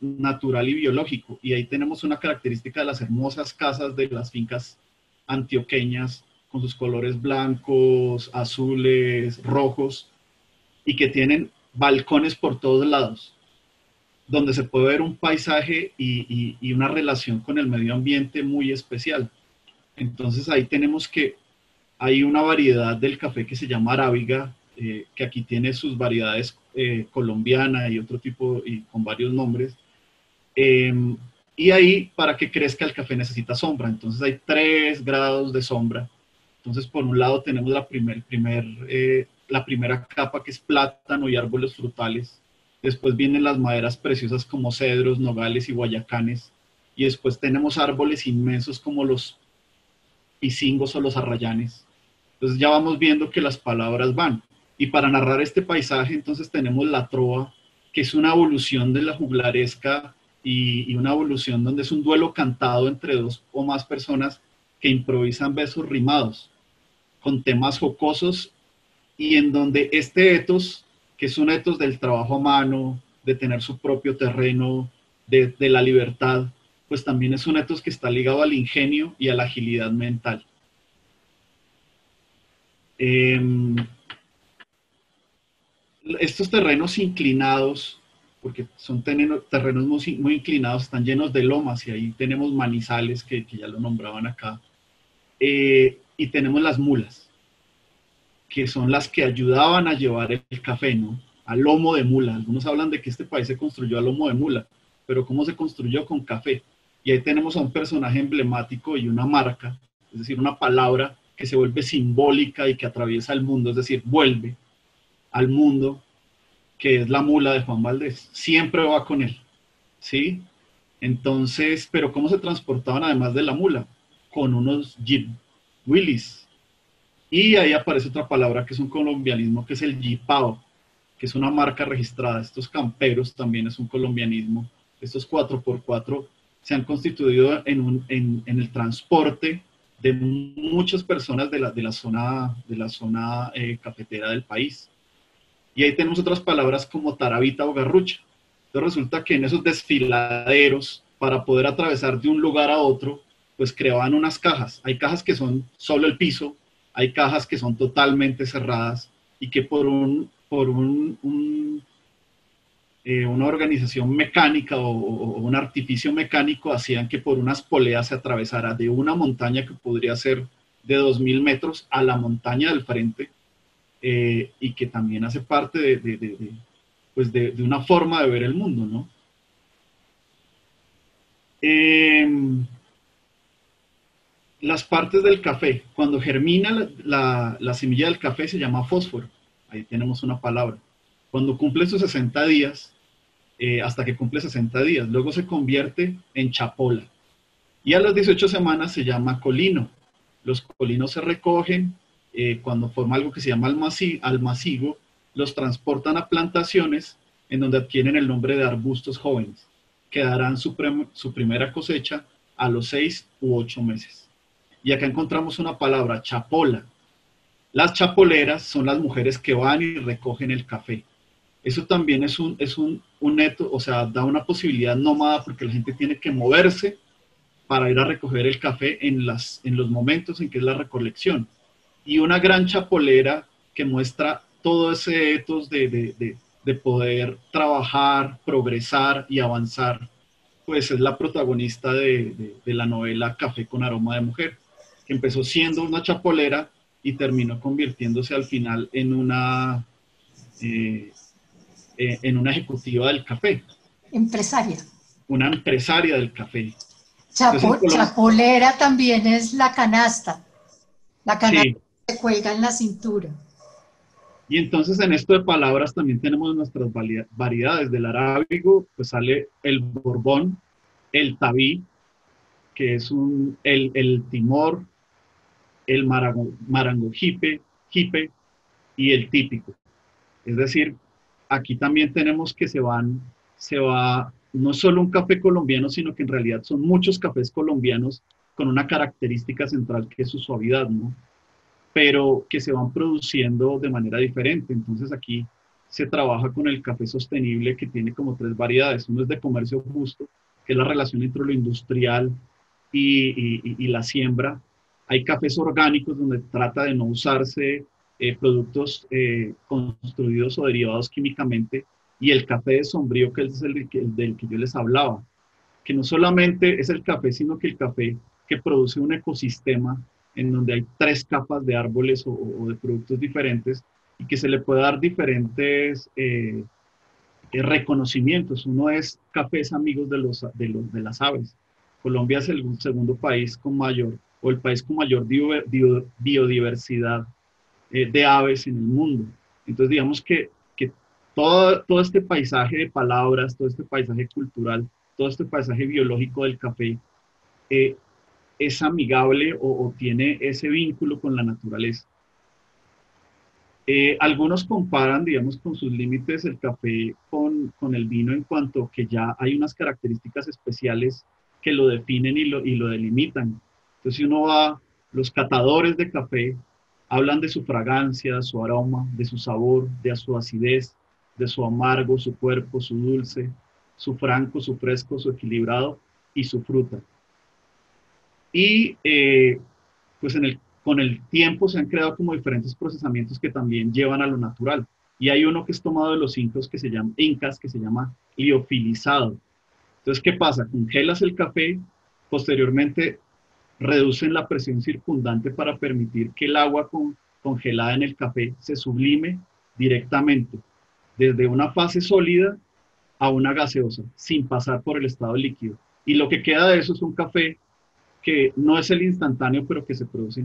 natural y biológico. Y ahí tenemos una característica de las hermosas casas de las fincas antioqueñas, con sus colores blancos, azules, rojos, y que tienen balcones por todos lados, donde se puede ver un paisaje y una relación con el medio ambiente muy especial. Entonces ahí tenemos que hay una variedad del café que se llama arábiga, que aquí tiene sus variedades colombiana y otro tipo, y con varios nombres. Eh, y ahí, para que crezca el café necesita sombra. Entonces hay 3 grados de sombra. Entonces, por un lado tenemos la primera capa, que es plátano y árboles frutales. Después vienen las maderas preciosas como cedros, nogales y guayacanes. Y después tenemos árboles inmensos como los pisingos o los arrayanes. Entonces ya vamos viendo que las palabras van. Y para narrar este paisaje, entonces tenemos la trova, que es una evolución de la juglaresca y una evolución donde es un duelo cantado entre 2 o más personas que improvisan versos rimados con temas jocosos, y en donde este ethos, que es un ethos del trabajo a mano, de tener su propio terreno, de la libertad, pues también es un ethos que está ligado al ingenio y a la agilidad mental. Estos terrenos inclinados, porque son terrenos muy inclinados, están llenos de lomas, y ahí tenemos manizales, que ya lo nombraban acá, y tenemos las mulas, que son las que ayudaban a llevar el café, ¿no? A lomo de mula. Algunos hablan de que este país se construyó a lomo de mula, pero ¿cómo se construyó? Con café. Y ahí tenemos a un personaje emblemático y una marca, es decir, una palabra que se vuelve simbólica y que atraviesa el mundo, es decir, vuelve al mundo, que es la mula de Juan Valdés. Siempre va con él, ¿sí? Entonces, pero ¿cómo se transportaban además de la mula? Con unos Jeep Willys. Y ahí aparece otra palabra que es un colombianismo, que es el jipao, que es una marca registrada. Estos camperos también es un colombianismo. Estos 4x4 se han constituido en el transporte de muchas personas de la zona cafetera del país. Y ahí tenemos otras palabras como tarabita o garrucha. Entonces resulta que en esos desfiladeros, para poder atravesar de un lugar a otro, pues creaban unas cajas. Hay cajas que son solo el piso, hay cajas que son totalmente cerradas, y que por una organización mecánica o un artificio mecánico hacían que por unas poleas se atravesara de una montaña que podría ser de 2000 metros a la montaña del frente, y que también hace parte de una forma de ver el mundo, ¿no? Las partes del café. Cuando germina la semilla del café se llama fósforo. Ahí tenemos una palabra. Cuando cumple sus 60 días, hasta que cumple 60 días, luego se convierte en chapola. Y a las 18 semanas se llama colino. Los colinos se recogen cuando forma algo que se llama almacigo, los transportan a plantaciones en donde adquieren el nombre de arbustos jóvenes, que darán su primera cosecha a los 6 u 8 meses. Y acá encontramos una palabra, chapola. Las chapoleras son las mujeres que van y recogen el café. Eso también es un neto, o sea, da una posibilidad nómada, porque la gente tiene que moverse para ir a recoger el café en los momentos en que es la recolección. Y una gran chapolera que muestra todo ese ethos de poder trabajar, progresar y avanzar, pues es la protagonista de la novela Café con aroma de mujer, que empezó siendo una chapolera y terminó convirtiéndose al final en una ejecutiva del café. Empresaria. Una empresaria del café. Chapolera también es la canasta. La canasta, sí, que se cuelga en la cintura. Y entonces en esto de palabras también tenemos nuestras variedades. Del arábigo pues sale el borbón, el tabí, que es el timor, el marangojipe, y el típico. Es decir, aquí también tenemos que se van se va, no es solo un café colombiano, sino que en realidad son muchos cafés colombianos con una característica central que es su suavidad, ¿no? Pero que se van produciendo de manera diferente. Entonces aquí se trabaja con el café sostenible, que tiene como tres variedades. Uno es de comercio justo, que es la relación entre lo industrial y la siembra. Hay cafés orgánicos donde trata de no usarse productos construidos o derivados químicamente, y el café de sombrío, que es del que yo les hablaba, que no solamente es el café, sino que el café que produce un ecosistema en donde hay tres capas de árboles o de productos diferentes, y que se le puede dar diferentes reconocimientos. Uno es cafés amigos de las aves. Colombia es el segundo país con mayor, o el país con mayor biodiversidad de aves en el mundo. Entonces, digamos que todo este paisaje de palabras, todo este paisaje cultural, todo este paisaje biológico del café eh, es amigable o tiene ese vínculo con la naturaleza. Algunos comparan, digamos, con sus límites el café con el vino, en cuanto que ya hay unas características especiales que lo definen y lo delimitan. Entonces, si uno va, los catadores de café hablan de su fragancia, su aroma, de su sabor, de su acidez, de su amargo, su cuerpo, su dulce, su franco, su fresco, su equilibrado y su fruta. Y pues con el tiempo se han creado como diferentes procesamientos que también llevan a lo natural. Y hay uno que es tomado de los incas que se llama liofilizado. Entonces, ¿qué pasa? Congelas el café, posteriormente reducen la presión circundante para permitir que el agua congelada en el café se sublime directamente, desde una fase sólida a una gaseosa, sin pasar por el estado líquido. Y lo que queda de eso es un café que no es el instantáneo, pero que se produce,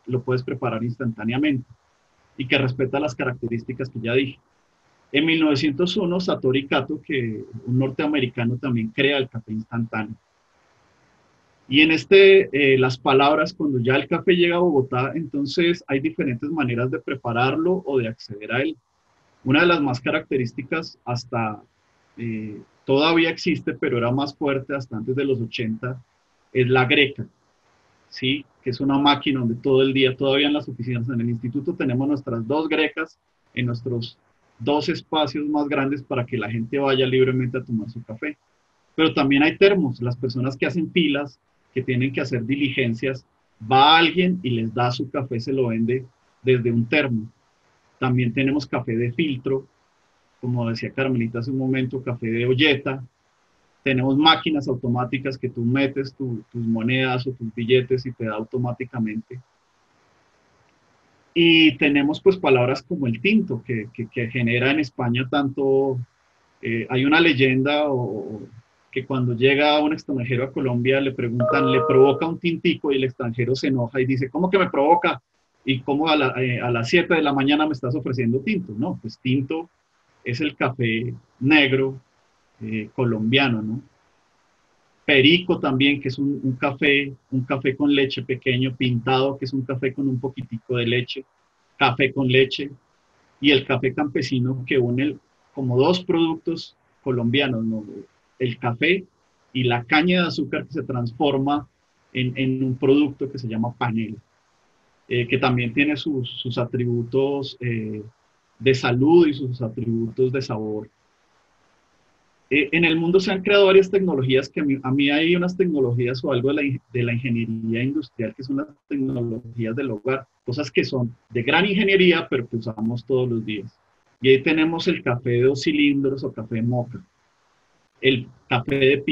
lo puedes preparar instantáneamente y que respeta las características que ya dije. En 1901, Satoru Kato, que un norteamericano, también crea el café instantáneo. Y en las palabras, cuando ya el café llega a Bogotá, entonces hay diferentes maneras de prepararlo o de acceder a él. Una de las más características hasta todavía existe, pero era más fuerte hasta antes de los 80, es la greca, ¿sí? Que es una máquina donde todo el día, todavía en las oficinas, en el instituto, tenemos nuestras dos grecas en nuestros dos espacios más grandes para que la gente vaya libremente a tomar su café. Pero también hay termos, las personas que hacen filas, que tienen que hacer diligencias, va alguien y les da su café, se lo vende desde un termo. También tenemos café de filtro, como decía Carmelita hace un momento, café de olleta. Tenemos máquinas automáticas que tú metes tus monedas o tus billetes y te da automáticamente. Y tenemos pues palabras como el tinto, que genera en España tanto, hay una leyenda que cuando llega un extranjero a Colombia le preguntan, le provoca un tintico, y el extranjero se enoja y dice, ¿cómo que me provoca? ¿Y cómo a las 7 de la mañana me estás ofreciendo tinto? No, pues tinto es el café negro colombiano, ¿no? Perico también, que es un café con leche pequeño, pintado, que es un café con un poquitico de leche, café con leche, y el café campesino, que une como dos productos colombianos, ¿no? El café y la caña de azúcar, que se transforma en un producto que se llama panela, que también tiene sus atributos de salud y sus atributos de sabor. En el mundo se han creado varias tecnologías que a mí hay unas tecnologías o algo de la ingeniería industrial que son las tecnologías del hogar, cosas que son de gran ingeniería pero que usamos todos los días. Y ahí tenemos el café de 2 cilindros o café moka, el café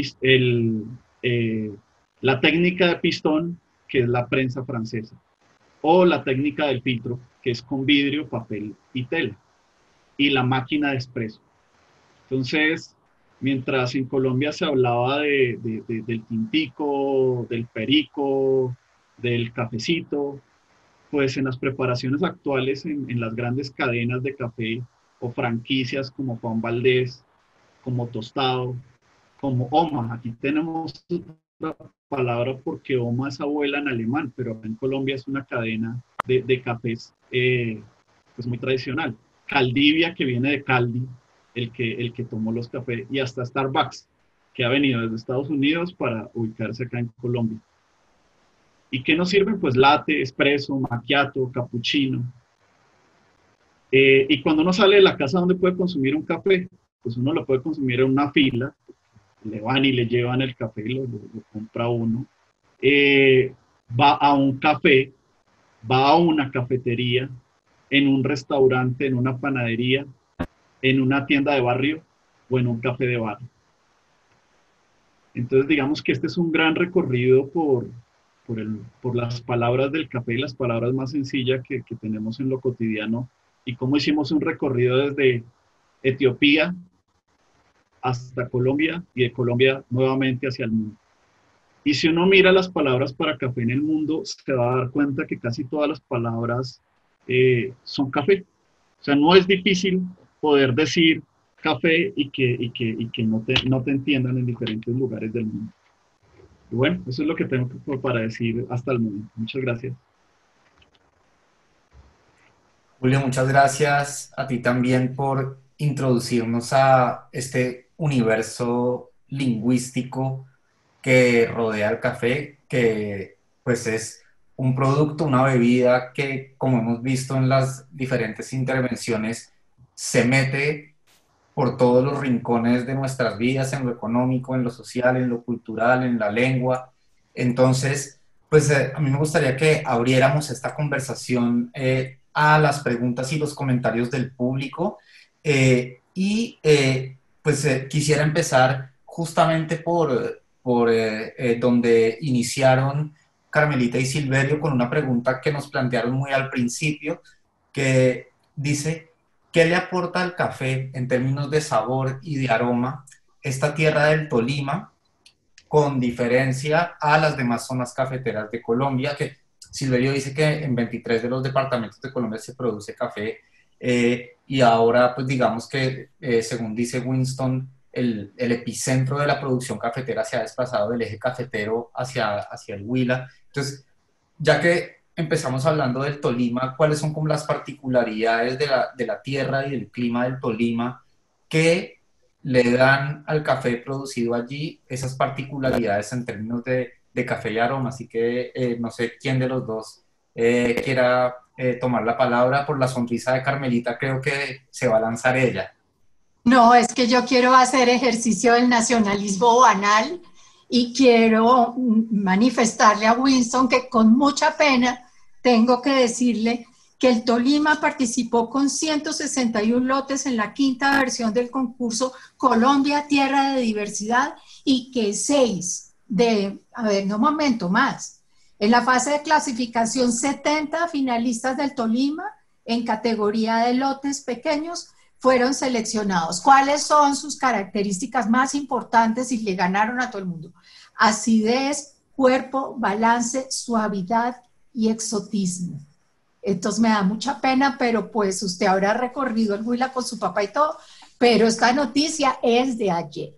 la técnica de pistón, que es la prensa francesa, o la técnica del filtro, que es con vidrio, papel y tela, y la máquina de expreso. Entonces, mientras en Colombia se hablaba del tintico, del perico, del cafecito, pues en las preparaciones actuales, en las grandes cadenas de café o franquicias como Juan Valdés, como Tostado, como Oma. Aquí tenemos otra palabra porque Oma es abuela en alemán, pero en Colombia es una cadena de cafés pues muy tradicional. Caldivia, que viene de Caldi, el que tomó los cafés, y hasta Starbucks, que ha venido desde Estados Unidos para ubicarse acá en Colombia. ¿Y qué nos sirven? Pues latte, espresso, macchiato, cappuccino. Y cuando uno sale de la casa, ¿dónde puede consumir un café? Pues uno lo puede consumir en una fila, le van y le llevan el café y lo compra uno. Va a un café, va a una cafetería, en un restaurante, en una panadería, en una tienda de barrio o en un café de barrio. Entonces, digamos que este es un gran recorrido por las palabras del café y las palabras más sencillas que tenemos en lo cotidiano, y cómo hicimos un recorrido desde Etiopía hasta Colombia y de Colombia nuevamente hacia el mundo. Y si uno mira las palabras para café en el mundo, se va a dar cuenta que casi todas las palabras son café. O sea, no es difícil poder decir café y que no te entiendan en diferentes lugares del mundo. Y bueno, eso es lo que tengo para decir hasta el momento. Muchas gracias. Julio, muchas gracias a ti también por introducirnos a este universo lingüístico que rodea el café, que pues es un producto, una bebida que, como hemos visto en las diferentes intervenciones, se mete por todos los rincones de nuestras vidas, en lo económico, en lo social, en lo cultural, en la lengua. Entonces, pues a mí me gustaría que abriéramos esta conversación a las preguntas y los comentarios del público. Quisiera empezar justamente por donde iniciaron Carmelita y Silverio, con una pregunta que nos plantearon muy al principio, que dice: ¿qué le aporta al café en términos de sabor y de aroma esta tierra del Tolima, con diferencia a las demás zonas cafeteras de Colombia? Que Silverio dice que en 23 de los departamentos de Colombia se produce café, y ahora pues digamos que según dice Winston, el epicentro de la producción cafetera se ha desplazado del eje cafetero hacia el Huila. Entonces, ya que empezamos hablando del Tolima, ¿cuáles son como las particularidades de la tierra y del clima del Tolima que le dan al café producido allí esas particularidades en términos de café y aroma? Así que no sé quién de los dos quiera tomar la palabra. Por la sonrisa de Carmelita, creo que se va a lanzar ella. No, es que yo quiero hacer ejercicio del nacionalismo banal y quiero manifestarle a Winston que con mucha pena tengo que decirle que el Tolima participó con 161 lotes en la quinta versión del concurso Colombia, Tierra de Diversidad, y que 6 en la fase de clasificación, 70 finalistas del Tolima en categoría de lotes pequeños fueron seleccionados. ¿Cuáles son sus características más importantes y le ganaron a todo el mundo? Acidez, cuerpo, balance, suavidad y exotismo. Entonces me da mucha pena, pero pues usted habrá recorrido el Huila con su papá y todo, pero esta noticia es de ayer.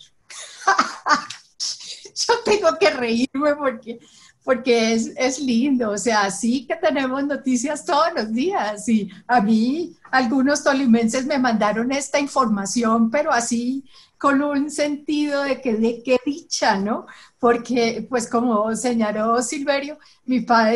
Yo tengo que reírme porque es lindo. O sea, sí que tenemos noticias todos los días, y a mí algunos tolimenses me mandaron esta información, pero así con un sentido de qué dicha, ¿no? Porque, pues como señaló Silverio, mi papá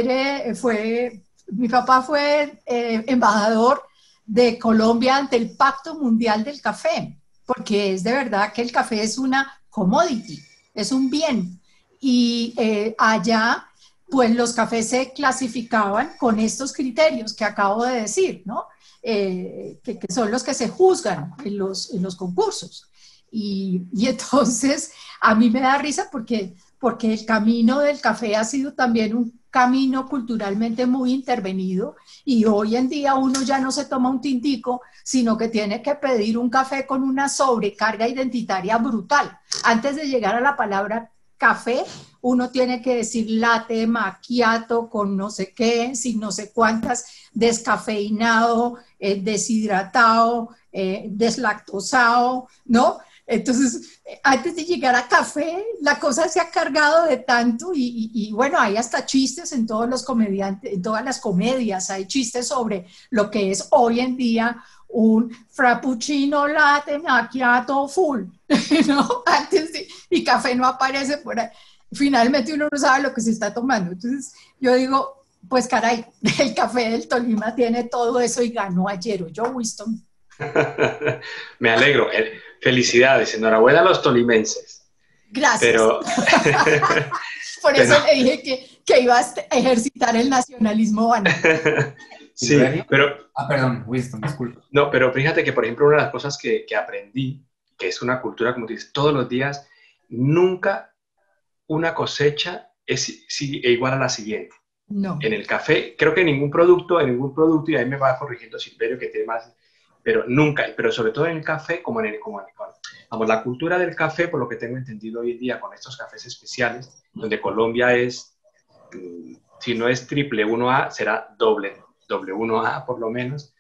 fue embajador de Colombia ante el Pacto Mundial del Café, porque es de verdad que el café es una commodity, es un bien. Y allá, pues los cafés se clasificaban con estos criterios que acabo de decir, ¿no? Que son los que se juzgan en los concursos. Y entonces a mí me da risa porque el camino del café ha sido también un camino culturalmente muy intervenido, y hoy en día uno ya no se toma un tintico, sino que tiene que pedir un café con una sobrecarga identitaria brutal. Antes de llegar a la palabra café, uno tiene que decir latte, macchiato, con no sé qué, sin no sé cuántas, descafeinado, deshidratado, deslactosado, ¿no? Entonces, antes de llegar a café, la cosa se ha cargado de tanto y bueno, hay hasta chistes en todos los comediantes, en todas las comedias, hay chistes sobre lo que es hoy en día un frappuccino latte macchiato full, ¿no? Y café no aparece por ahí. Finalmente uno no sabe lo que se está tomando. Entonces, yo digo, pues caray, el café del Tolima tiene todo eso y ganó ayer, yo, Winston. Me alegro. Felicidades, enhorabuena a los tolimenses. Gracias. Pero, por eso le dije que iba a ejercitar el nacionalismo vano. Sí, pero... perdón, Winston, disculpa. No, pero fíjate que, por ejemplo, una de las cosas que aprendí, que es una cultura, como dices, todos los días, nunca una cosecha es igual a la siguiente. No. En el café, creo que en ningún producto, y ahí me va corrigiendo Silverio, que tiene más, pero nunca, pero sobre todo en el café, vamos, la cultura del café, por lo que tengo entendido hoy en día, con estos cafés especiales, donde Colombia es, si no es triple 1A, será doble 1A por lo menos,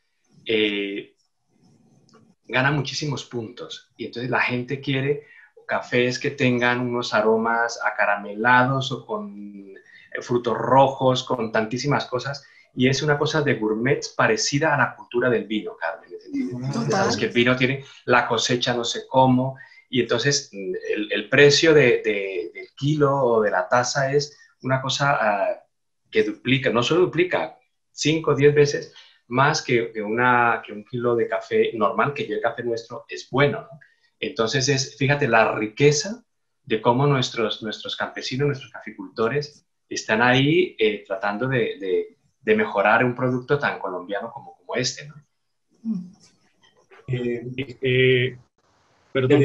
gana muchísimos puntos, y entonces la gente quiere cafés que tengan unos aromas acaramelados o con frutos rojos, con tantísimas cosas, y es una cosa de gourmet parecida a la cultura del vino, Carmen. Sabes que el vino tiene la cosecha no sé cómo, y entonces el precio del kilo o de la taza es una cosa que duplica, no solo duplica, 5 o 10 veces más que un kilo de café normal, que ya el café nuestro es bueno, ¿no? Entonces fíjate, la riqueza de cómo nuestros campesinos, nuestros caficultores están ahí tratando de mejorar un producto tan colombiano como este, ¿no? Perdón,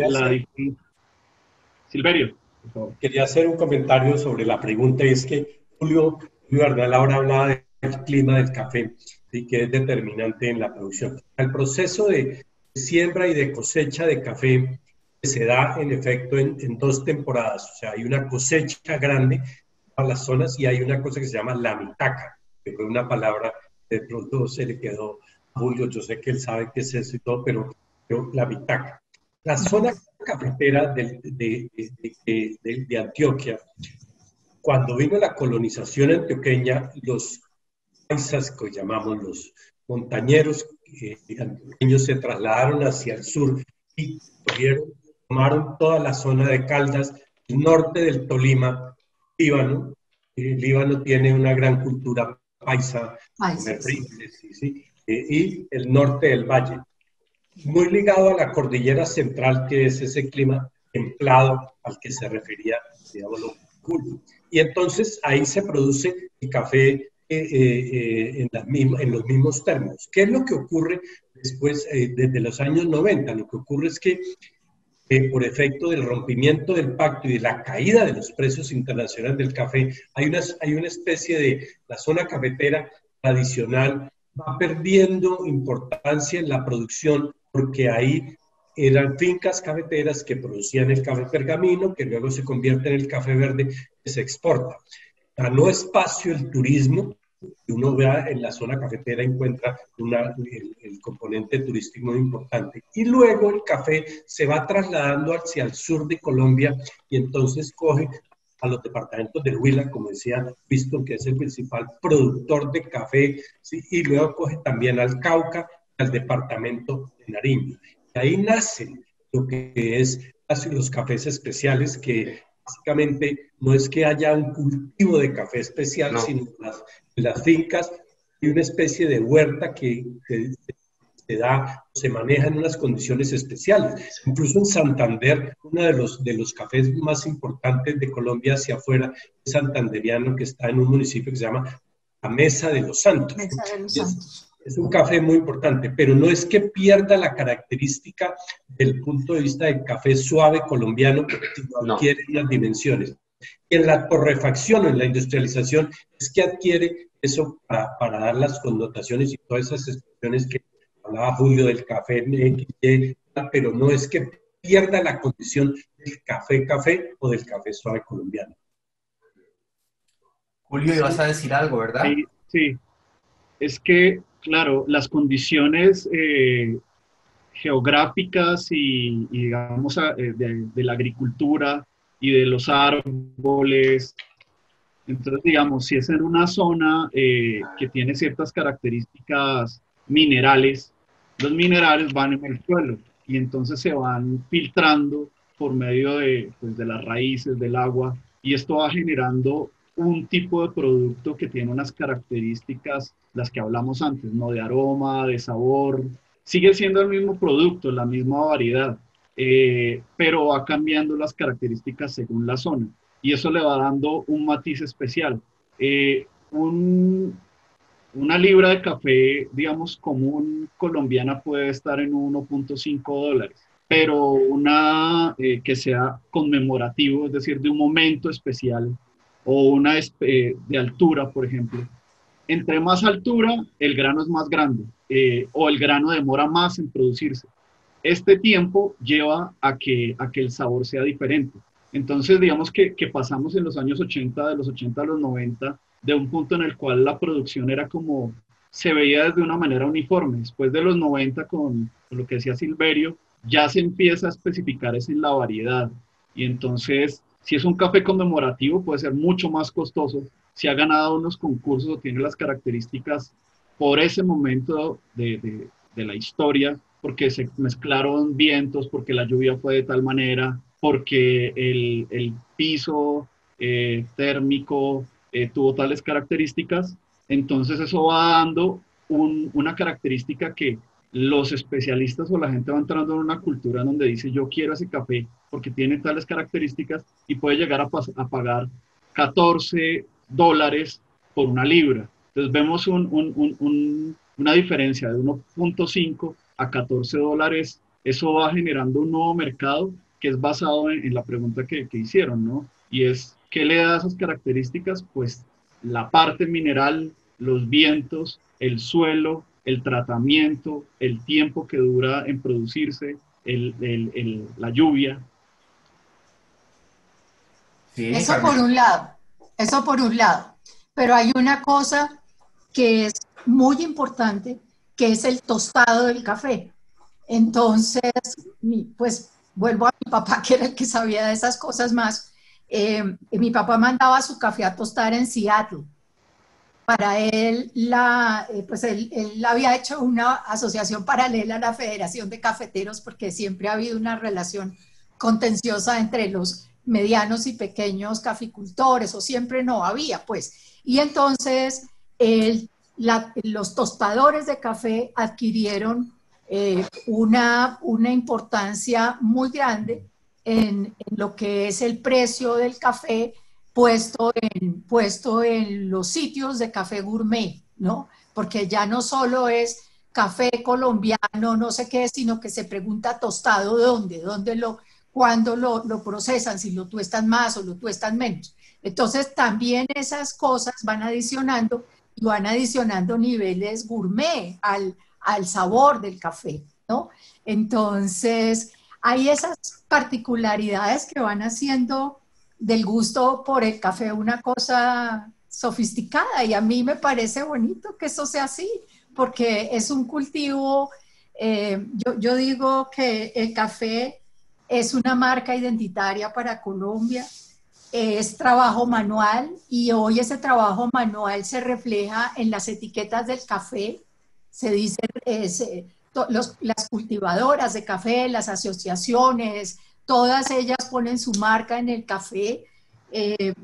Silverio, por favor. Quería hacer un comentario sobre la pregunta, y es que Julio Bernal ahora hablaba del clima del café, ¿sí?, que es determinante en la producción. El proceso de siembra y de cosecha de café se da en efecto en 2 temporadas, o sea, hay una cosecha grande para las zonas y hay una cosa que se llama la mitaca, que fue una palabra de pronto se le quedó a Julio, yo sé que él sabe qué es eso y todo, pero la mitaca. La zona cafetera de Antioquia, cuando vino la colonización antioqueña, los paisas, que llamamos los montañeros antioqueños, se trasladaron hacia el sur y tomaron toda la zona de Caldas, el norte del Tolima, Líbano. Líbano tiene una gran cultura paisa, y el norte del valle, muy ligado a la cordillera central, que es ese clima templado al que se refería, digámoslo, Julio. Y entonces ahí se produce el café en los mismos términos. ¿Qué es lo que ocurre después, desde los años 90? Lo que ocurre es que por efecto del rompimiento del pacto y de la caída de los precios internacionales del café, hay una especie de la zona cafetera tradicional va perdiendo importancia en la producción, porque ahí eran fincas cafeteras que producían el café pergamino, que luego se convierte en el café verde que se exporta. Ganó espacio el turismo, y uno vea en la zona cafetera encuentra el componente turístico muy importante. Y luego el café se va trasladando hacia el sur de Colombia y entonces coge a los departamentos del Huila, como decía Winston, que es el principal productor de café, ¿sí?, y luego coge también al Cauca, al departamento de Nariño. Y ahí nacen lo que es los cafés especiales, que básicamente no es que haya un cultivo de café especial, no, sino las fincas hay una especie de huerta que se da, se maneja en unas condiciones especiales. Incluso en Santander, uno de los cafés más importantes de Colombia hacia afuera es santanderiano, que está en un municipio que se llama La Mesa de los Santos. Mesa de los Santos. Es un café muy importante, pero no es que pierda la característica del punto de vista del café suave colombiano, sino adquiere unas dimensiones. Y en la torrefacción, en la industrialización, es que adquiere eso para dar las connotaciones y todas esas expresiones que hablaba Julio del café, pero no es que pierda la condición del café o del café suave colombiano. Julio, ibas a decir algo, ¿verdad? Sí. Es que, claro, las condiciones geográficas y digamos, de la agricultura y de los árboles. Entonces, digamos, si es en una zona que tiene ciertas características minerales, los minerales van en el suelo y entonces se van filtrando por medio de, pues, de las raíces, del agua, y esto va generando un tipo de producto que tiene unas características, las que hablamos antes, ¿no? De aroma, de sabor. Sigue siendo el mismo producto, la misma variedad, pero va cambiando las características según la zona y eso le va dando un matiz especial. Una libra de café, digamos, común colombiana puede estar en $1.5, pero una que sea conmemorativo, es decir, de un momento especial o una de altura, por ejemplo. Entre más altura, el grano es más grande o el grano demora más en producirse. Este tiempo lleva a que el sabor sea diferente. Entonces, digamos que pasamos en los años 80, de los 80 a los 90, de un punto en el cual la producción era como, se veía desde una manera uniforme. Después de los 90, con lo que decía Silverio, ya se empieza a especificar es en la variedad. Y entonces, si es un café conmemorativo, puede ser mucho más costoso. Si ha ganado unos concursos o tiene las características por ese momento de la historia, porque se mezclaron vientos, porque la lluvia fue de tal manera, porque el piso térmico tuvo tales características, entonces eso va dando una característica que los especialistas o la gente va entrando en una cultura donde dice yo quiero ese café porque tiene tales características y puede llegar a pagar $14 por una libra. Entonces vemos una diferencia de 1.5 a $14. Eso va generando un nuevo mercado que es basado en la pregunta que hicieron, ¿no? Y es, ¿qué le da esas características? Pues la parte mineral, los vientos, el suelo, el tratamiento, el tiempo que dura en producirse, la lluvia. Sí, Eso por un lado, eso por un lado. Pero hay una cosa que es muy importante, que es el tostado del café. Entonces, pues vuelvo a mi papá, que era el que sabía de esas cosas más. Mi papá mandaba su café a tostar en Seattle. Para él, pues él había hecho una asociación paralela a la Federación de Cafeteros porque siempre ha habido una relación contenciosa entre los medianos y pequeños caficultores, o siempre no había, pues. Y entonces los tostadores de café adquirieron una importancia muy grande en lo que es el precio del café puesto en los sitios de café gourmet, ¿no? Porque ya no solo es café colombiano, no sé qué, sino que se pregunta tostado cuándo lo procesan, si lo tuestan más o lo tuestan menos. Entonces también esas cosas van adicionando y van adicionando niveles gourmet al sabor del café, ¿no? Entonces hay esas particularidades que van haciendo del gusto por el café una cosa sofisticada, y a mí me parece bonito que eso sea así, porque es un cultivo, yo digo que el café es una marca identitaria para Colombia, es trabajo manual y hoy ese trabajo manual se refleja en las etiquetas del café, se dice, las cultivadoras de café, las asociaciones, todas ellas ponen su marca en el café. Es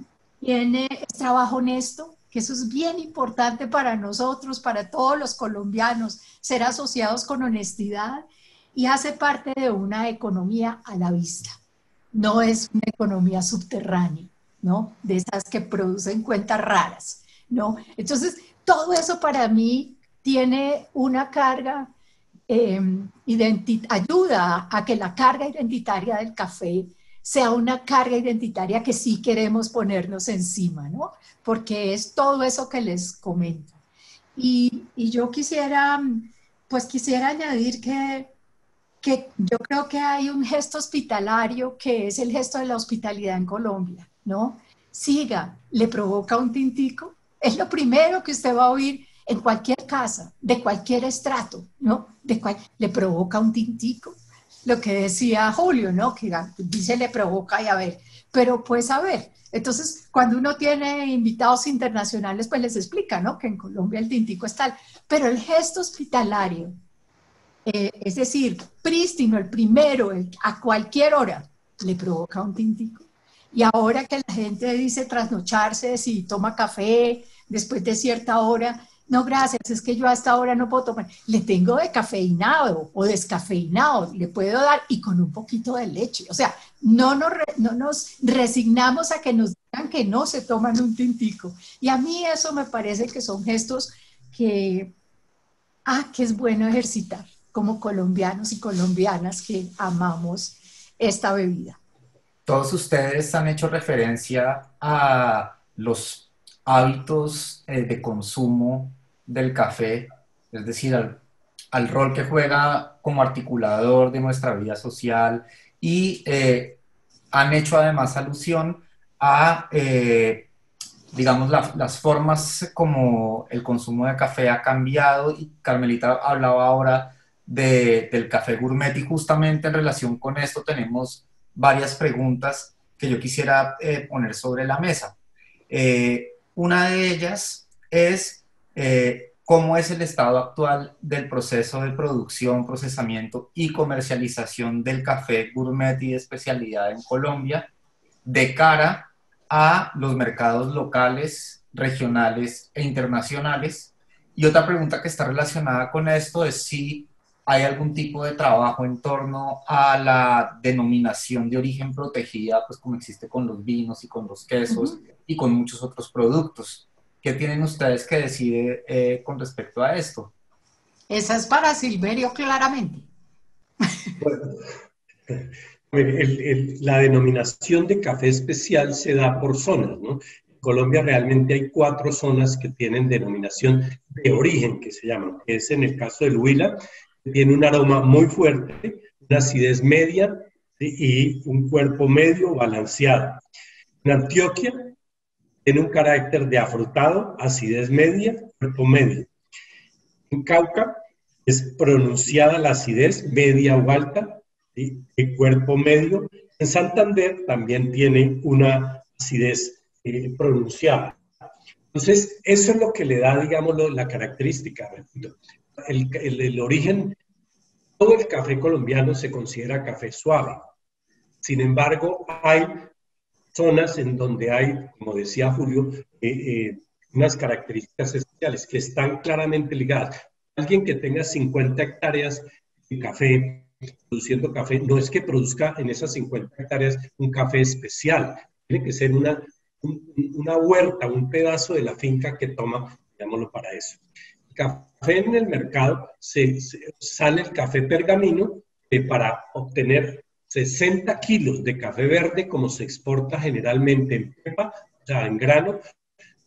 trabajo honesto, que eso es bien importante para nosotros, para todos los colombianos, ser asociados con honestidad, y hace parte de una economía a la vista. No es una economía subterránea, ¿no? De esas que producen cuentas raras, ¿no? Entonces, todo eso para mí tiene una carga, ayuda a que la carga identitaria del café sea una carga identitaria que sí queremos ponernos encima, ¿no? Porque es todo eso que les comento. Y yo quisiera añadir que yo creo que hay un gesto hospitalario que es el gesto de la hospitalidad en Colombia, ¿no? Siga, le provoca un tintico, es lo primero que usted va a oír en cualquier casa, de cualquier estrato, ¿no? Le provoca un tintico. Lo que decía Julio, ¿no? Que dice le provoca y a ver, pero pues a ver. Entonces, cuando uno tiene invitados internacionales, pues les explica, ¿no? Que en Colombia el tintico es tal, pero el gesto hospitalario, es decir, prístino, el primero, a cualquier hora, le provoca un tintico. Y ahora que la gente dice trasnocharse si toma café después de cierta hora, no, gracias, es que yo a esta hora no puedo tomar. Le tengo decafeinado o descafeinado, le puedo dar y con un poquito de leche. O sea, no nos resignamos a que nos digan que no se toman un tintico. Y a mí eso me parece que son gestos que es bueno ejercitar como colombianos y colombianas que amamos esta bebida. Todos ustedes han hecho referencia a los hábitos de consumo del café, es decir, al rol que juega como articulador de nuestra vida social y han hecho además alusión a, digamos, las formas como el consumo de café ha cambiado y Carmelita hablaba ahora del café gourmet y justamente en relación con esto tenemos varias preguntas que yo quisiera poner sobre la mesa. Una de ellas es cómo es el estado actual del proceso de producción, procesamiento y comercialización del café gourmet y de especialidad en Colombia de cara a los mercados locales, regionales e internacionales. Y otra pregunta que está relacionada con esto es si hay algún tipo de trabajo en torno a la denominación de origen protegida, pues como existe con los vinos y con los quesos y con muchos otros productos. ¿Qué tienen ustedes que decir con respecto a esto? Esa es para Silverio, claramente. Bueno, la denominación de café especial se da por zonas, ¿no? En Colombia realmente hay 4 zonas que tienen denominación de origen, que se llaman, que es en el caso del Huila, que tiene un aroma muy fuerte, una acidez media y un cuerpo medio balanceado. En Antioquia tiene un carácter de afrutado, acidez media, cuerpo medio. En Cauca es pronunciada la acidez media o alta, ¿sí? El cuerpo medio. En Santander también tiene una acidez pronunciada. Entonces, eso es lo que le da, digamos, la característica. El origen, todo el café colombiano se considera café suave. Sin embargo, hay zonas en donde hay, como decía Julio, unas características especiales que están claramente ligadas. Alguien que tenga 50 hectáreas de café, produciendo café, no es que produzca en esas 50 hectáreas un café especial, tiene que ser una huerta, un pedazo de la finca que toma, digámoslo, para eso. El café en el mercado, sale el café pergamino para obtener 60 kilos de café verde, como se exporta generalmente en pepa, o sea, en grano,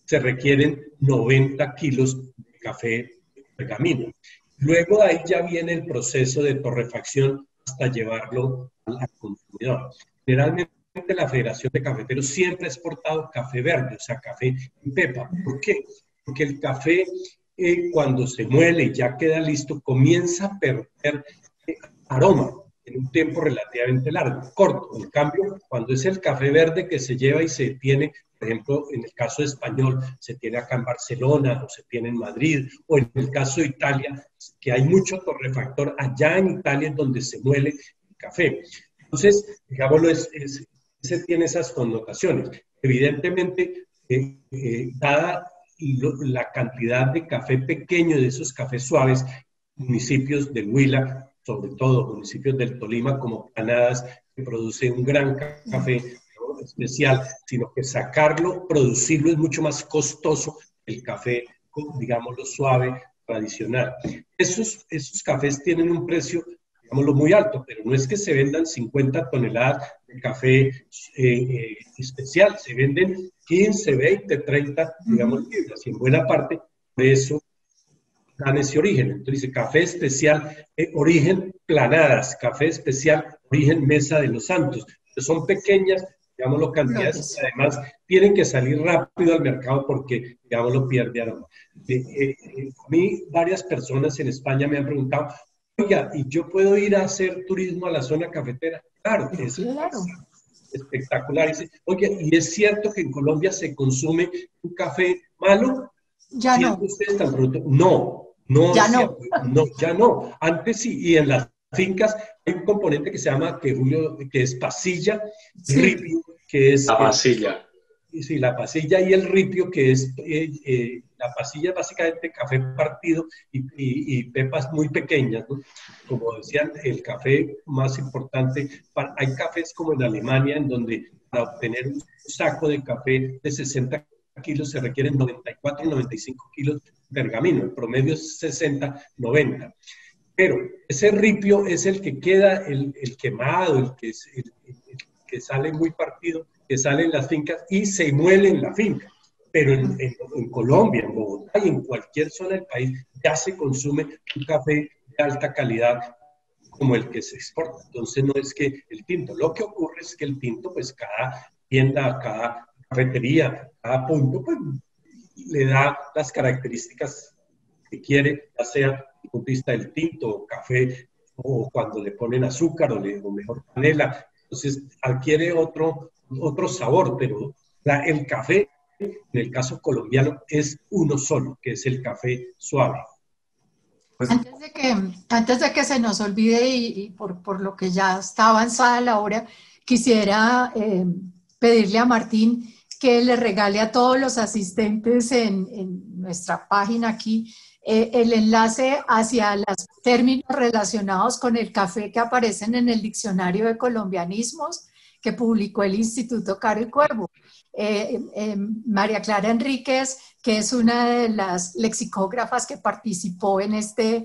se requieren 90 kilos de café pergamino. Luego de ahí ya viene el proceso de torrefacción hasta llevarlo al consumidor. Generalmente la Federación de Cafeteros siempre ha exportado café verde, o sea, café en pepa. ¿Por qué? Porque el café, cuando se muele y ya queda listo, comienza a perder aroma en un tiempo relativamente largo, corto. En cambio, cuando es el café verde que se lleva y se tiene, por ejemplo, en el caso español, se tiene acá en Barcelona, o se tiene en Madrid, o en el caso de Italia, que hay mucho torrefactor, allá en Italia es donde se muele el café. Entonces, digámoslo, ese tiene esas connotaciones. Evidentemente, dada la cantidad de café pequeño, de esos cafés suaves, municipios del Huila, sobre todo municipios del Tolima como Granadas, que produce un gran café, ¿no?, especial, sino que sacarlo, producirlo es mucho más costoso que el café, digámoslo, suave, tradicional. Esos cafés tienen un precio, digámoslo, muy alto, pero no es que se vendan 50 toneladas de café especial, se venden 15, 20, 30, digamos, libras, y en buena parte de eso dan ese origen. Entonces dice café especial, origen Planadas, café especial, origen Mesa de los Santos. Son pequeñas digámoslo, cantidades que además tienen que salir rápido al mercado porque, digámoslo, pierde aroma. A mí varias personas en España me han preguntado, oiga, ¿y yo puedo ir a hacer turismo a la zona cafetera? Claro, es espectacular. Dice, oye, ¿y es cierto que en Colombia se consume un café malo? Ya no. Ustedes tan pronto? No, no ya es no. cierto. No, ya no. Antes sí, y en las fincas hay un componente que se llama, que es pasilla, Sí. ripio, que es... La pasilla. Sí, la pasilla y el ripio, que es, la pasilla es básicamente café partido y pepas muy pequeñas, ¿no? Como decían, el café más importante, hay cafés como en Alemania, en donde para obtener un saco de café de 60 kilos se requieren 94, 95 kilos de pergamino, el promedio es 60, 90. Pero ese ripio es el que queda, el quemado, el que sale muy partido, que sale en las fincas y se muele en la finca. Pero en Colombia, en Bogotá y en cualquier zona del país ya se consume un café de alta calidad como el que se exporta. Entonces no es que el tinto, lo que ocurre es que el tinto, pues cada tienda, cada cafetería, cada punto, pues le da las características que quiere, ya sea desde el punto de vista del tinto o café, o cuando le ponen azúcar o mejor panela. Entonces adquiere otro sabor, pero el café, en el caso colombiano, es uno solo, que es el café suave. Pues, antes de que se nos olvide y por lo que ya está avanzada la hora, quisiera pedirle a Martín que le regale a todos los asistentes en nuestra página aquí el enlace hacia los términos relacionados con el café que aparecen en el Diccionario de Colombianismos que publicó el Instituto Caro y Cuervo. María Clara Enríquez, que es una de las lexicógrafas que participó en este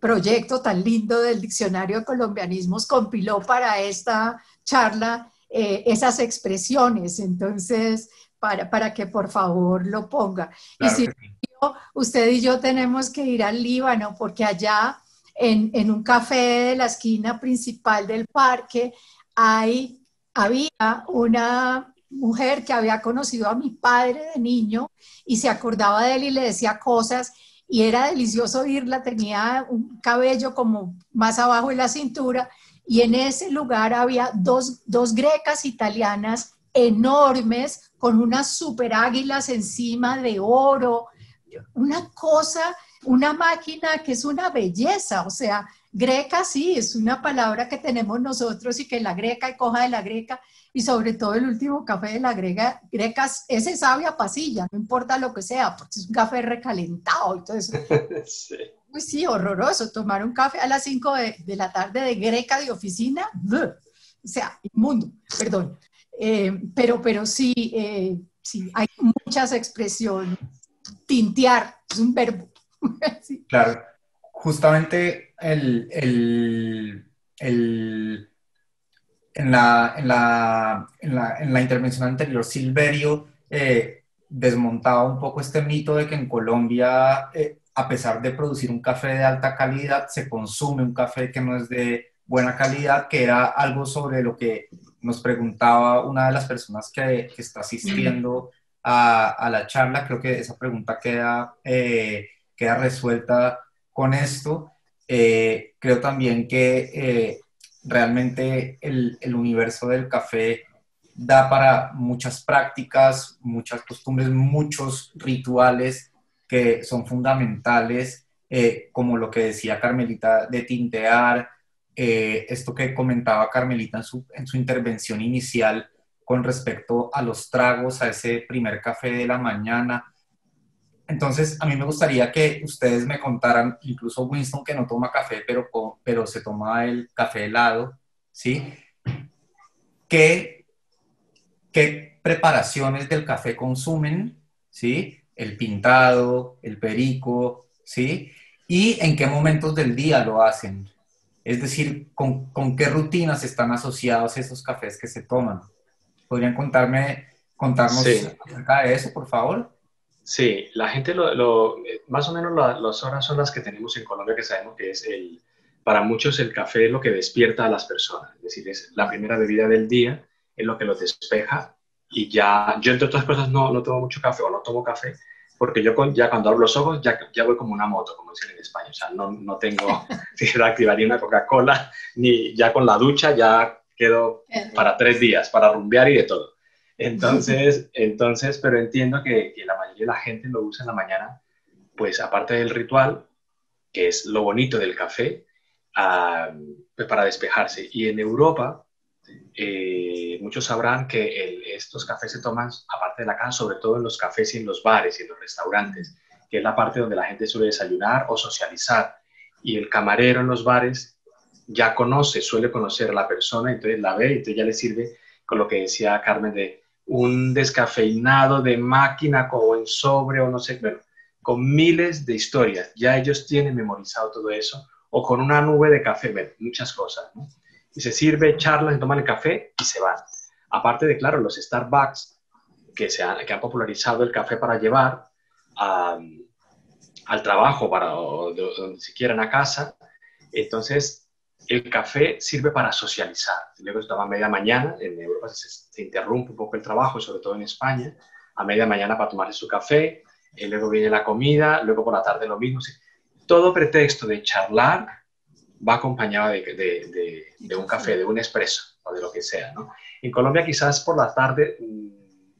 proyecto tan lindo del Diccionario de Colombianismos, compiló para esta charla esas expresiones. Entonces, para que por favor lo ponga. Claro, y si usted y yo tenemos que ir al Líbano, porque allá en un café de la esquina principal del parque había una mujer que había conocido a mi padre de niño y se acordaba de él y le decía cosas y era delicioso oírla, tenía un cabello como más abajo de la cintura y en ese lugar había dos grecas italianas enormes con unas super águilas encima de oro, una cosa, una máquina que es una belleza, o sea, greca sí, es una palabra que tenemos nosotros y que la greca y coja de la greca y sobre todo el último café de la greca ese sabe a pasilla, no importa lo que sea, porque es un café recalentado y todo eso. Sí. Pues sí, horroroso, tomar un café a las 5 de la tarde de greca de oficina, o sea, inmundo, perdón. Pero sí, sí, hay muchas expresiones. Tintear es un verbo. Sí. Claro, justamente en la intervención anterior, Silverio desmontaba un poco este mito de que en Colombia, a pesar de producir un café de alta calidad, se consume un café que no es de buena calidad, que era algo sobre lo que nos preguntaba una de las personas que está asistiendo a la charla. Creo que esa pregunta queda resuelta con esto. Creo también que realmente el universo del café da para muchas prácticas, muchas costumbres, muchos rituales que son fundamentales, como lo que decía Carmelita de tintear, esto que comentaba Carmelita en su intervención inicial con respecto a los tragos, a ese primer café de la mañana. Entonces, a mí me gustaría que ustedes me contaran, incluso Winston, que no toma café, pero se toma el café helado, ¿sí? ¿Qué preparaciones del café consumen? ¿Sí? El pintado, el perico, ¿sí? ¿Y en qué momentos del día lo hacen? Es decir, ¿con qué rutinas están asociados esos cafés que se toman? ¿Podrían contarnos sí. acerca de eso, por favor? Sí, la gente más o menos las horas son las que tenemos en Colombia, que sabemos que es para muchos el café es lo que despierta a las personas, es decir, es la primera bebida del día, es lo que los despeja. Y ya, yo entre otras cosas no tomo mucho café o no tomo café, porque yo ya cuando abro los ojos ya voy como una moto, como dicen en España. O sea, no tengo que activar ni una Coca-Cola, ni ya con la ducha ya quedo para 3 días, para rumbear y de todo. Entonces, pero entiendo que la mayoría de la gente lo usa en la mañana, pues aparte del ritual, que es lo bonito del café, pues para despejarse. Y en Europa, muchos sabrán que estos cafés se toman, aparte de la casa, sobre todo en los cafés y en los bares y en los restaurantes, que es la parte donde la gente suele desayunar o socializar. Y el camarero en los bares ya suele conocer a la persona, entonces la ve y entonces ya le sirve con lo que decía Carmen de un descafeinado de máquina o en sobre o no sé, bueno, con miles de historias. Ya ellos tienen memorizado todo eso, o con una nube de café, bueno, muchas cosas, ¿no? Y se sirve, charlan, se toman el café y se van. Aparte de, claro, los Starbucks que han popularizado el café para llevar al trabajo, o donde se quieran, a casa. Entonces, el café sirve para socializar. Luego se toma a media mañana, en Europa se interrumpe un poco el trabajo, sobre todo en España, a media mañana para tomarse su café, luego viene la comida, luego por la tarde lo mismo. Todo pretexto de charlar va acompañado de un café, de un espresso o de lo que sea, ¿no? En Colombia quizás por la tarde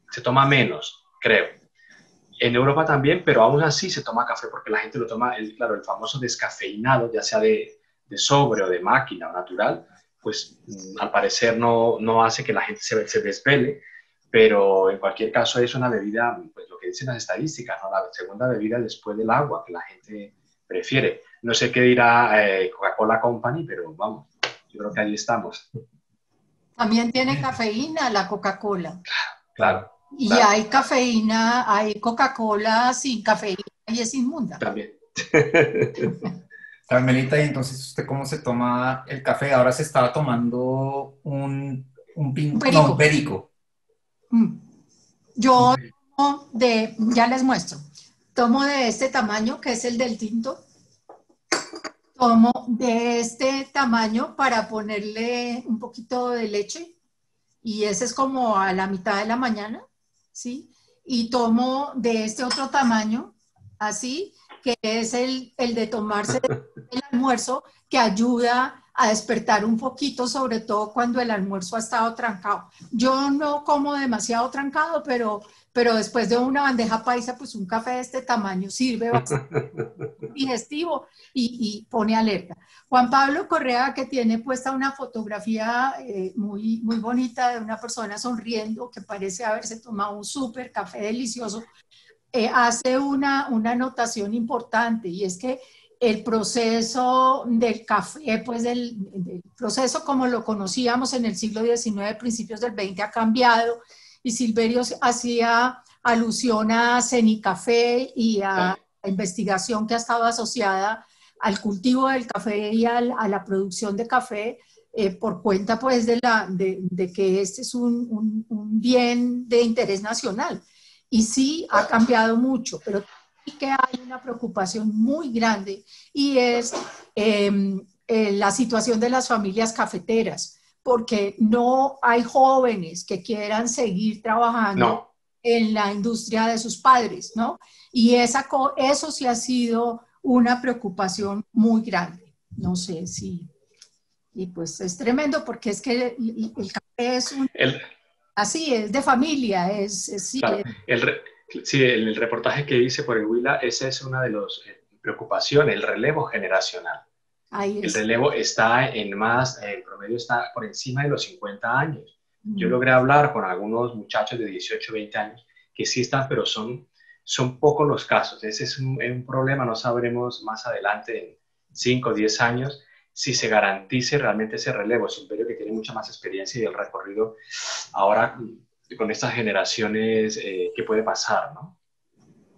se toma menos, creo. En Europa también, pero aún así se toma café porque la gente lo toma, claro, el famoso descafeinado, ya sea de sobre o de máquina o natural, pues al parecer no hace que la gente se desvele, pero en cualquier caso es una bebida, pues lo que dicen las estadísticas, ¿no? La segunda bebida después del agua que la gente prefiere. No sé qué dirá Coca-Cola Company, pero vamos, yo creo que ahí estamos. También tiene cafeína la Coca-Cola. Claro. Y hay cafeína, hay Coca-Cola sin cafeína y es inmunda. También. Carmelita, y entonces, ¿usted cómo se toma el café? Ahora se estaba tomando un perico. Yo tomo ya les muestro, tomo de este tamaño, que es el del tinto. Tomo de este tamaño para ponerle un poquito de leche, y ese es como a la mitad de la mañana, ¿sí? Y tomo de este otro tamaño, así, que es el de tomarse el almuerzo, que ayuda a despertar un poquito, sobre todo cuando el almuerzo ha estado trancado. Yo no como demasiado trancado, pero después de una bandeja paisa, pues un café de este tamaño sirve bastante digestivo y pone alerta. Juan Pablo Correa, que tiene puesta una fotografía muy, muy bonita de una persona sonriendo, que parece haberse tomado un súper café delicioso, hace una anotación importante, y es que el proceso del café, pues del proceso como lo conocíamos en el siglo XIX, principios del XX, ha cambiado, y Silverio hacía alusión a Cenicafé y a la investigación que ha estado asociada al cultivo del café y a la producción de café, por cuenta pues de que este es un bien de interés nacional. Y sí ha cambiado mucho, pero sí que hay una preocupación muy grande, y es la situación de las familias cafeteras, porque no hay jóvenes que quieran seguir trabajando en la industria de sus padres, ¿no? Y eso sí ha sido una preocupación muy grande. No sé si... Y pues es tremendo, porque es que el café es así, es de familia, claro, el reportaje que hice por el Huila, esa es una de las preocupaciones, el relevo generacional. El relevo está el promedio está por encima de los 50 años. Yo logré hablar con algunos muchachos de 18, 20 años que sí están, pero son pocos los casos. Ese es un problema, no sabremos más adelante, en 5 o 10 años, si se garantice realmente ese relevo. Silverio, que tiene mucha más experiencia y el recorrido ahora con estas generaciones, ¿qué puede pasar, no?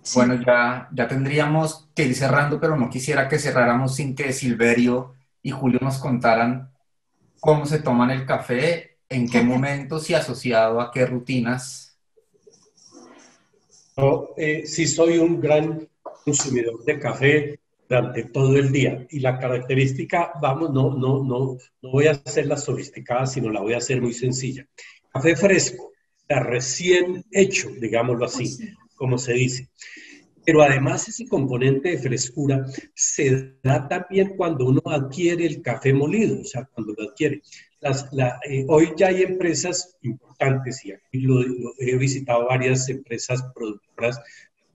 Sí. Bueno, ya tendríamos que ir cerrando, pero no quisiera que cerráramos sin que Silverio y Julio nos contaran cómo se toman el café, en qué momentos y asociado a qué rutinas. Sí, soy un gran consumidor de café durante todo el día, y la característica, vamos, no voy a hacerla sofisticada, sino la voy a hacer muy sencilla. café fresco, o sea, recién hecho, digámoslo así, como se dice. Pero además ese componente de frescura se da también cuando uno adquiere el café molido, o sea, cuando lo adquiere. Hoy ya hay empresas importantes, y aquí he visitado varias empresas productoras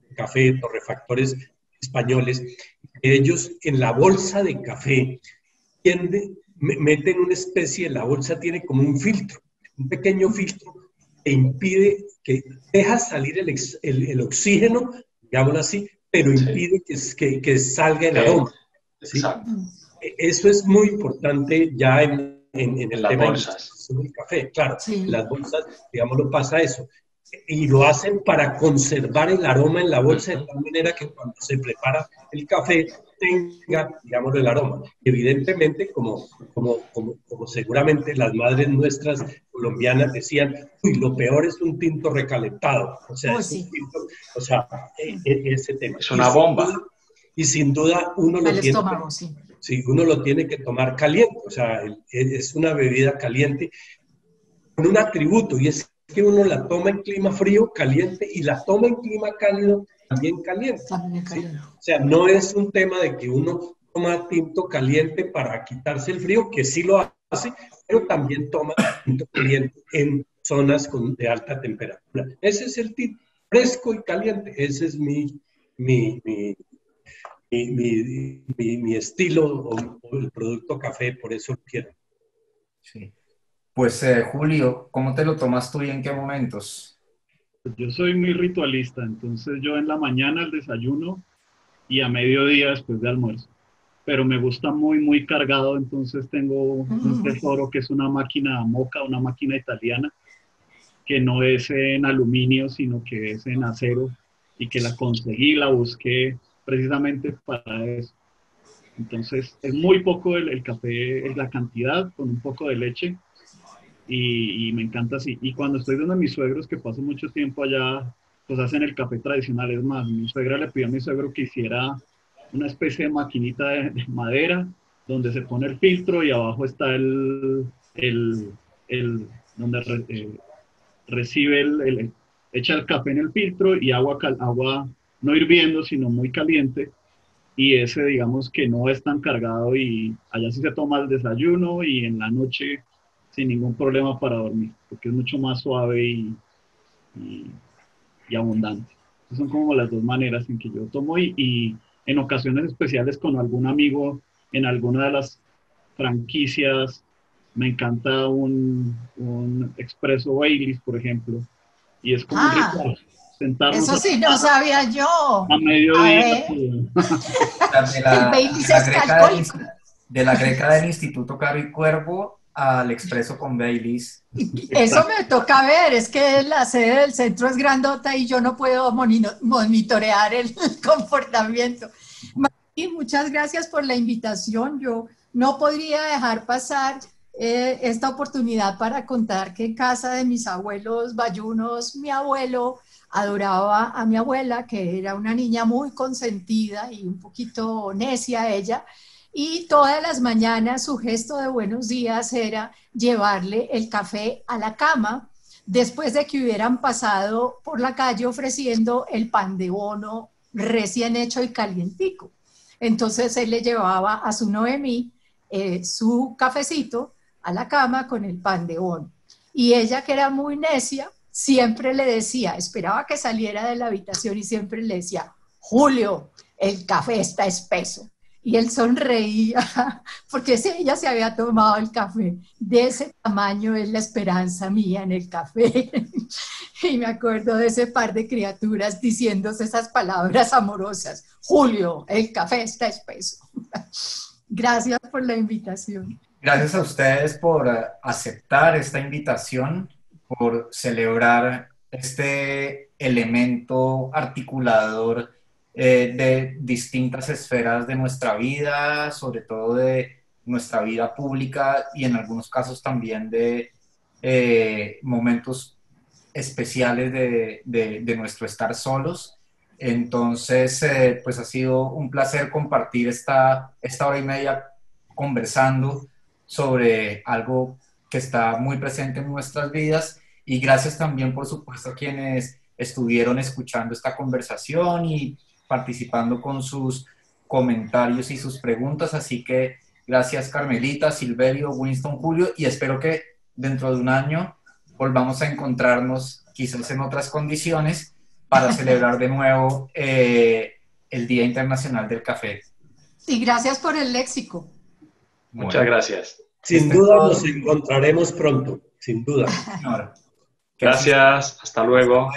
de café, torrefactores españoles. Ellos en la bolsa de café meten una especie, la bolsa tiene como un filtro, un pequeño filtro que impide, que deja salir el oxígeno, digámoslo así, pero impide que salga el aroma. ¿Sí? Eso es muy importante ya en el tema del café. Claro, en las bolsas, digámoslo, pasa eso. Y lo hacen para conservar el aroma en la bolsa de tal manera que cuando se prepara el café tenga, digamos, el aroma. Evidentemente, como seguramente las madres nuestras colombianas decían, uy, lo peor es un tinto recalentado. O sea, es un tinto, o sea, ese tema. Es una bomba. Y sin duda uno lo tiene que tomar caliente. O sea, es una bebida caliente con un atributo, y es que uno la toma en clima frío, caliente, y la toma en clima cálido, también caliente. ¿Sí? O sea, no es un tema de que uno toma tinto caliente para quitarse el frío, que sí lo hace, pero también toma tinto caliente en zonas de alta temperatura. Ese es el tinto, fresco y caliente. Ese es mi estilo o el producto café, por eso lo quiero. Sí. Pues Julio, ¿cómo te lo tomas tú y en qué momentos? Yo soy muy ritualista, entonces yo en la mañana al desayuno y a mediodía después de almuerzo. Pero me gusta muy cargado, entonces tengo un tesoro que es una máquina Moka, una máquina italiana, que no es en aluminio, sino que es en acero, y que la conseguí, la busqué precisamente para eso. Entonces es muy poco el café, es la cantidad, con un poco de leche, y me encanta así. Y cuando estoy donde mis suegros, que paso mucho tiempo allá, pues hacen el café tradicional. Es más, mi suegra le pidió a mi suegro que hiciera una especie de maquinita de madera donde se pone el filtro y abajo está donde recibe echa el café en el filtro y agua no hirviendo, sino muy caliente. Y ese, digamos, que no es tan cargado, y allá sí se toma el desayuno y en la noche sin ningún problema para dormir, porque es mucho más suave y abundante. Esas son como las dos maneras en que yo tomo, y en ocasiones especiales con algún amigo en alguna de las franquicias. Me encanta un expreso Baileys, por ejemplo, y es como un ritual. Sentarnos eso sí, no sabía yo. A mediodía. El Baileys es alcohólico. De la greca del Instituto Caro y Cuervo al expreso con Baileys. Eso me toca ver, es que la sede del centro es grandota y yo no puedo monitorear el comportamiento. Martín, muchas gracias por la invitación. Yo no podría dejar pasar esta oportunidad para contar que en casa de mis abuelos bayunos, mi abuelo adoraba a mi abuela, que era una niña muy consentida y un poquito necia ella, y todas las mañanas su gesto de buenos días era llevarle el café a la cama después de que hubieran pasado por la calle ofreciendo el pan de bono recién hecho y calientico. Entonces él le llevaba a su Noemí su cafecito a la cama con el pan de bono. Y ella, que era muy necia, siempre le decía, esperaba que saliera de la habitación y siempre le decía, Julio, el café está espeso. Y él sonreía porque ella se había tomado el café. De ese tamaño es la esperanza mía en el café. Y me acuerdo de ese par de criaturas diciéndose esas palabras amorosas. Julio, el café está espeso. Gracias por la invitación. Gracias a ustedes por aceptar esta invitación, por celebrar este elemento articulador de distintas esferas de nuestra vida, sobre todo de nuestra vida pública y en algunos casos también de momentos especiales de nuestro estar solos. Entonces, pues ha sido un placer compartir esta hora y media conversando sobre algo que está muy presente en nuestras vidas Y gracias también, por supuesto, a quienes estuvieron escuchando esta conversación y participando con sus comentarios y sus preguntas. Así que gracias, Carmelita, Silverio, Winston, Julio, y espero que dentro de un año volvamos a encontrarnos, quizás en otras condiciones, para celebrar de nuevo el Día Internacional del Café. Y gracias por el léxico. Muchas gracias. Sin duda nos encontraremos pronto, sin duda. Señora. Gracias, hasta luego.